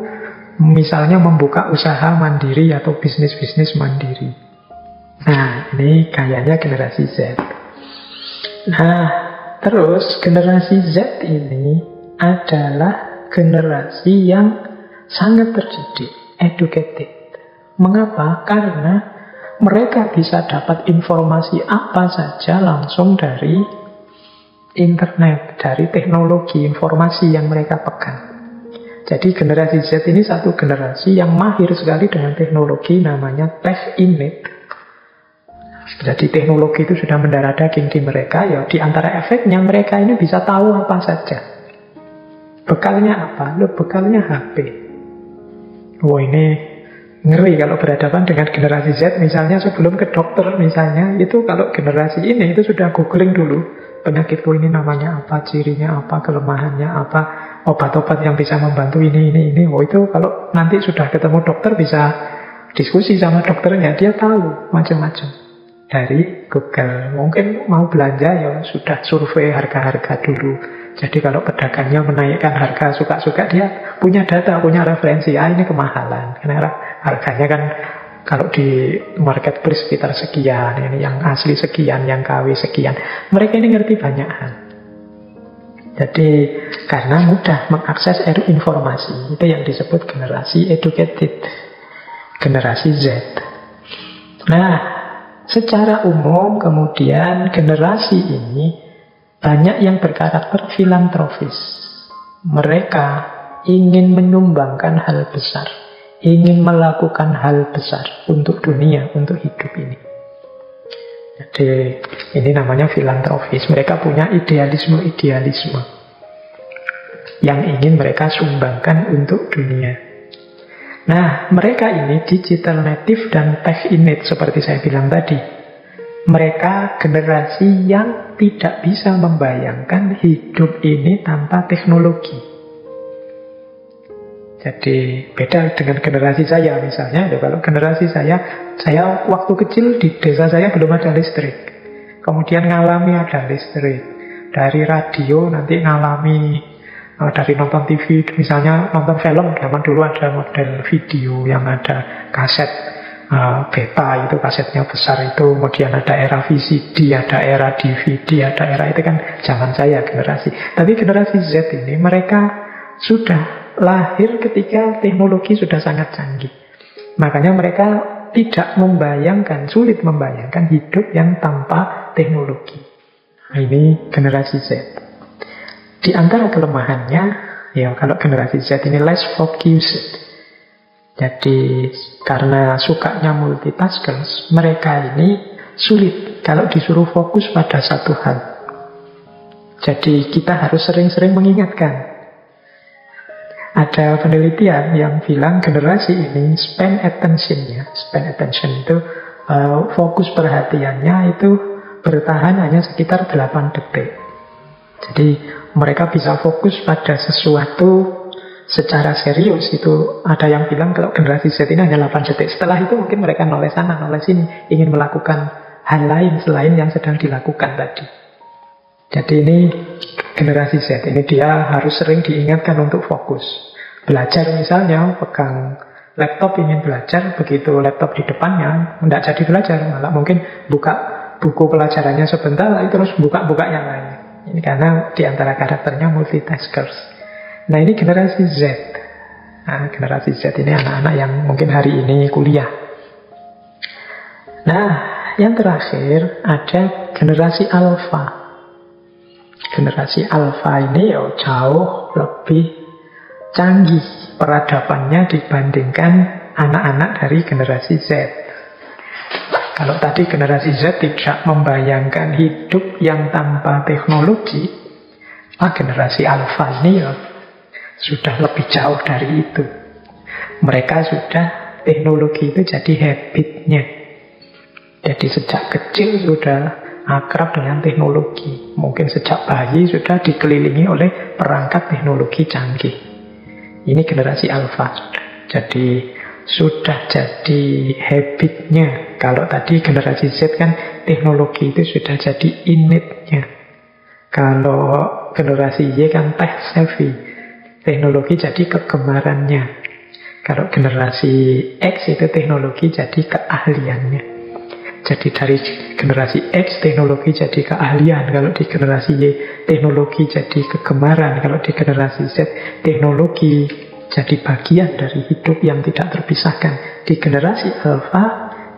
misalnya membuka usaha mandiri atau bisnis-bisnis mandiri. Nah, ini kayaknya generasi Z. Nah, terus generasi Z ini adalah generasi yang sangat terdidik, educated. Mengapa? Karena mereka bisa dapat informasi apa saja langsung dari internet, dari teknologi informasi yang mereka pegang. Jadi generasi Z ini satu generasi yang mahir sekali dengan teknologi, namanya tech innate. Jadi teknologi itu sudah mendarah daging di mereka, ya di antara efeknya mereka ini bisa tahu apa saja. Bekalnya apa? Bekalnya HP. Wah, ini ngeri kalau berhadapan dengan generasi Z. Misalnya sebelum ke dokter misalnya, itu kalau generasi ini itu sudah googling dulu penyakitku ini namanya apa, cirinya apa, kelemahannya apa, obat-obat yang bisa membantu ini. Oh, itu kalau nanti sudah ketemu dokter bisa diskusi sama dokternya, dia tahu macam-macam dari Google. Mungkin mau belanja ya sudah survei harga-harga dulu. Jadi kalau pedagangnya menaikkan harga suka-suka, dia punya data, punya referensi. Ini kemahalan karena harganya kan kalau di marketplace sekitar sekian, ini yang asli sekian, yang KW sekian. Mereka ini ngerti banyak hal. Jadi karena mudah mengakses informasi, itu yang disebut generasi educated, generasi Z. Nah, secara umum kemudian generasi ini banyak yang berkarakter filantropis. Mereka ingin menyumbangkan hal besar, ingin melakukan hal besar untuk dunia, untuk hidup ini. Jadi ini namanya filantropis. Mereka punya idealisme-idealisme yang ingin mereka sumbangkan untuk dunia. Nah, mereka ini digital native dan tech innate seperti saya bilang tadi. Mereka generasi yang tidak bisa membayangkan hidup ini tanpa teknologi. Jadi beda dengan generasi saya misalnya. Kalau generasi saya waktu kecil di desa saya belum ada listrik. Kemudian ngalami ada listrik. Dari radio nanti ngalami dari nonton TV, misalnya nonton film, zaman dulu ada model video yang ada kaset beta, itu kasetnya besar itu, kemudian ada era VCD, ada era DVD, ada era itu kan zaman saya generasi. Tapi generasi Z ini mereka sudah lahir ketika teknologi sudah sangat canggih. Makanya mereka tidak membayangkan, sulit membayangkan hidup yang tanpa teknologi. Nah, ini generasi Z. Di antara kelemahannya, ya kalau generasi Z ini less focused. Jadi karena sukanya multitaskers, mereka ini sulit kalau disuruh fokus pada satu hal. Jadi kita harus sering-sering mengingatkan. Ada penelitian yang bilang generasi ini span attention itu fokus perhatiannya itu bertahan hanya sekitar 8 detik. Jadi mereka bisa fokus pada sesuatu secara serius. Itu ada yang bilang kalau generasi Z ini hanya 8 detik. Setelah itu mungkin mereka noleh sana, noleh sini, ingin melakukan hal lain selain yang sedang dilakukan tadi. Jadi ini generasi Z ini dia harus sering diingatkan untuk fokus. Belajar misalnya, pegang laptop ingin belajar, begitu laptop di depannya tidak jadi belajar, malah mungkin buka buku pelajarannya sebentar terus buka yang lain. Ini karena diantara karakternya multitaskers. Nah ini generasi Z. Nah, generasi Z ini anak-anak yang mungkin hari ini kuliah. Nah yang terakhir ada generasi Alpha. Generasi Alpha ini jauh lebih canggih peradabannya dibandingkan anak-anak dari generasi Z. Kalau tadi generasi Z tidak membayangkan hidup yang tanpa teknologi, generasi Alpha ini sudah lebih jauh dari itu. Mereka sudah, teknologi itu jadi habitnya. Jadi sejak kecil sudah akrab dengan teknologi. Mungkin sejak bayi sudah dikelilingi oleh perangkat teknologi canggih. Ini generasi Alpha sudah. Jadi sudah jadi habitnya. Kalau tadi generasi Z kan teknologi itu sudah jadi innate-nya. Kalau generasi Y kan tech savvy, teknologi jadi kegemarannya. Kalau generasi X itu teknologi jadi keahliannya. Jadi dari generasi X teknologi jadi keahlian. Kalau di generasi Y teknologi jadi kegemaran. Kalau di generasi Z teknologi jadi bagian dari hidup yang tidak terpisahkan. Di generasi Alpha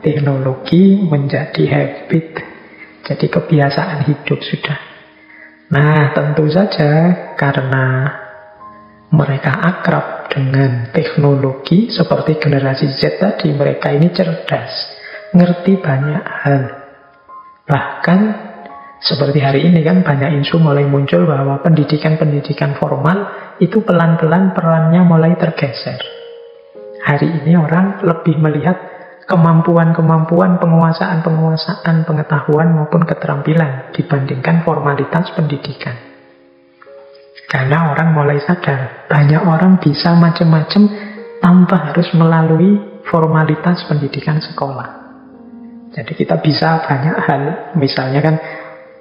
teknologi menjadi habit, jadi kebiasaan hidup sudah. Nah tentu saja karena mereka akrab dengan teknologi seperti generasi Z tadi, mereka ini cerdas, ngerti banyak hal. Bahkan seperti hari ini kan banyak isu mulai muncul bahwa pendidikan-pendidikan formal itu pelan-pelan perannya mulai tergeser. Hari ini orang lebih melihat kemampuan-kemampuan, penguasaan-penguasaan pengetahuan maupun keterampilan dibandingkan formalitas pendidikan. Karena orang mulai sadar, banyak orang bisa macam-macam tanpa harus melalui formalitas pendidikan sekolah. Jadi kita bisa banyak hal. Misalnya kan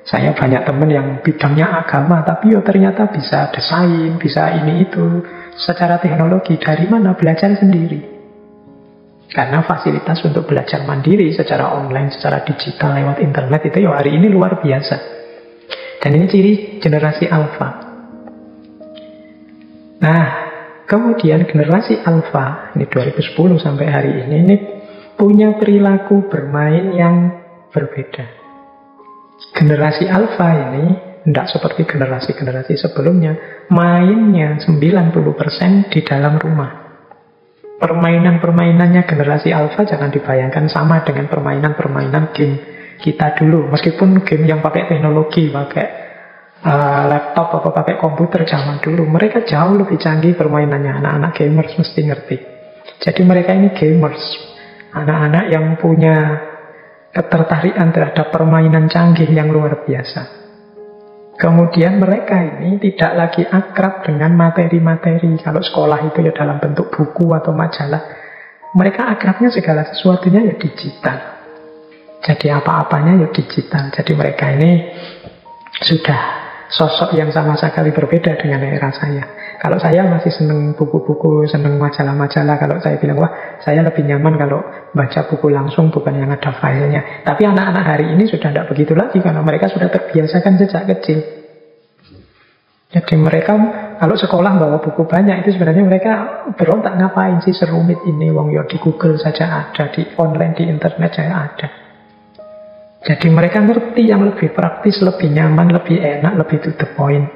saya banyak teman yang bidangnya agama, tapi ternyata bisa desain, bisa ini itu. Secara teknologi, dari mana? Belajar sendiri. Karena fasilitas untuk belajar mandiri secara online, secara digital, lewat internet itu hari ini luar biasa. Dan ini ciri generasi Alpha. Nah, kemudian generasi Alpha, ini 2010 sampai hari ini punya perilaku bermain yang berbeda. Generasi Alpha ini tidak seperti generasi-generasi sebelumnya, mainnya 90% di dalam rumah. Permainan-permainannya generasi Alpha jangan dibayangkan sama dengan permainan-permainan game kita dulu. Meskipun game yang pakai teknologi, pakai laptop atau pakai komputer zaman dulu, mereka jauh lebih canggih permainannya. Anak-anak gamers mesti ngerti. Jadi mereka ini gamers, anak-anak yang punya ketertarikan terhadap permainan canggih yang luar biasa. Kemudian mereka ini tidak lagi akrab dengan materi-materi. Kalau sekolah itu ya dalam bentuk buku atau majalah. Mereka akrabnya segala sesuatunya ya digital. Jadi apa-apanya ya digital. Jadi mereka ini sudah sosok yang sama sekali berbeda dengan era saya. Kalau saya masih seneng buku-buku, seneng majalah-majalah. Kalau saya bilang, wah saya lebih nyaman kalau baca buku langsung, bukan yang ada filenya. Tapi anak-anak hari ini sudah tidak begitu lagi, karena mereka sudah terbiasakan sejak kecil. Jadi mereka kalau sekolah bawa buku banyak, itu sebenarnya mereka berontak, ngapain sih serumit ini, wong ya di Google saja ada, di online, di internet saja ada. Jadi mereka ngerti yang lebih praktis, lebih nyaman, lebih enak, lebih to the point.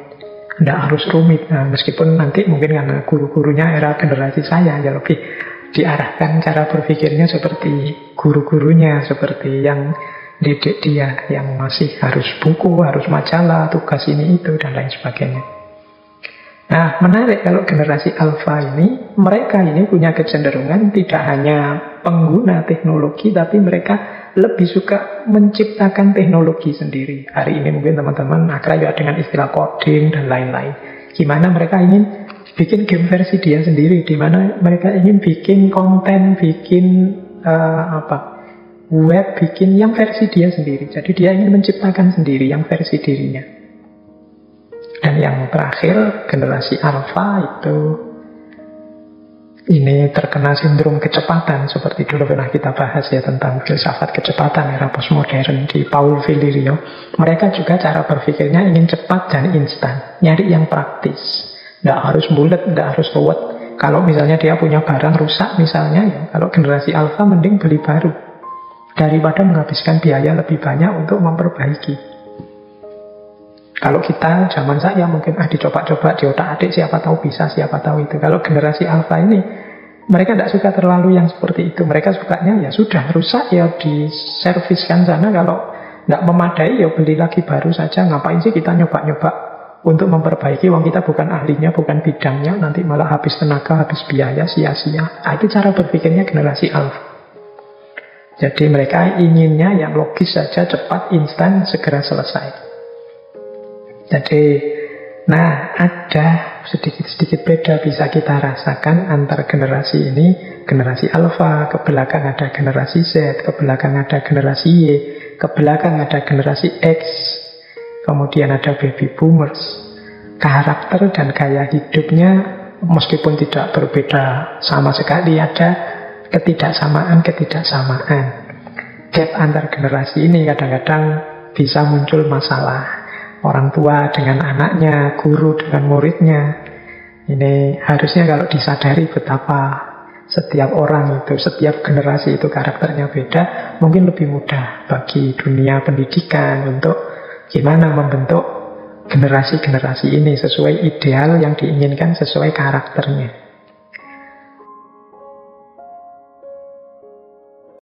Tidak harus rumit. Nah, meskipun nanti mungkin karena guru-gurunya era generasi saya ya lebih diarahkan cara berpikirnya seperti guru-gurunya, seperti yang didik dia, yang masih harus buku, harus majalah, tugas ini itu, dan lain sebagainya. Nah, menarik kalau generasi alfa ini, mereka ini punya kecenderungan tidak hanya pengguna teknologi, tapi mereka lebih suka menciptakan teknologi sendiri. Hari ini mungkin teman-teman akrab ya dengan istilah coding dan lain-lain. Gimana mereka ingin bikin game versi dia sendiri, di mana mereka ingin bikin konten, bikin web, bikin yang versi dia sendiri. Jadi dia ingin menciptakan sendiri yang versi dirinya. Dan yang terakhir, generasi alfa itu ini terkena sindrom kecepatan, seperti dulu pernah kita bahas ya tentang filsafat kecepatan era postmodern di Paul Villario. Mereka juga cara berpikirnya ingin cepat dan instan, nyari yang praktis. Nggak harus bulat, nggak harus ruwet. Kalau misalnya dia punya barang rusak misalnya, ya kalau generasi alfa mending beli baru daripada menghabiskan biaya lebih banyak untuk memperbaiki. Kalau kita zaman saya mungkin dicoba-coba di otak-atik, siapa tahu bisa, siapa tahu itu. Kalau generasi alfa ini mereka tidak suka terlalu yang seperti itu. Mereka sukanya ya sudah rusak ya diserviskan sana. Kalau tidak memadai ya beli lagi baru saja. Ngapain sih kita nyoba-nyoba untuk memperbaiki, wong kita bukan ahlinya, bukan bidangnya, nanti malah habis tenaga, habis biaya, sia-sia. Itu cara berpikirnya generasi alfa. Jadi mereka inginnya yang logis saja, cepat, instan, segera selesai. Jadi, nah ada sedikit-sedikit beda bisa kita rasakan antar generasi ini. Generasi alfa, ke belakang ada generasi Z, ke belakang ada generasi Y, ke belakang ada generasi X, kemudian ada baby boomers. Karakter dan gaya hidupnya meskipun tidak berbeda sama sekali, ada ketidaksamaan. Gap antar generasi ini kadang-kadang bisa muncul masalah. Orang tua dengan anaknya, guru dengan muridnya. Ini harusnya kalau disadari betapa setiap orang itu, setiap generasi itu karakternya beda, mungkin lebih mudah bagi dunia pendidikan untuk gimana membentuk generasi-generasi ini sesuai ideal yang diinginkan, sesuai karakternya.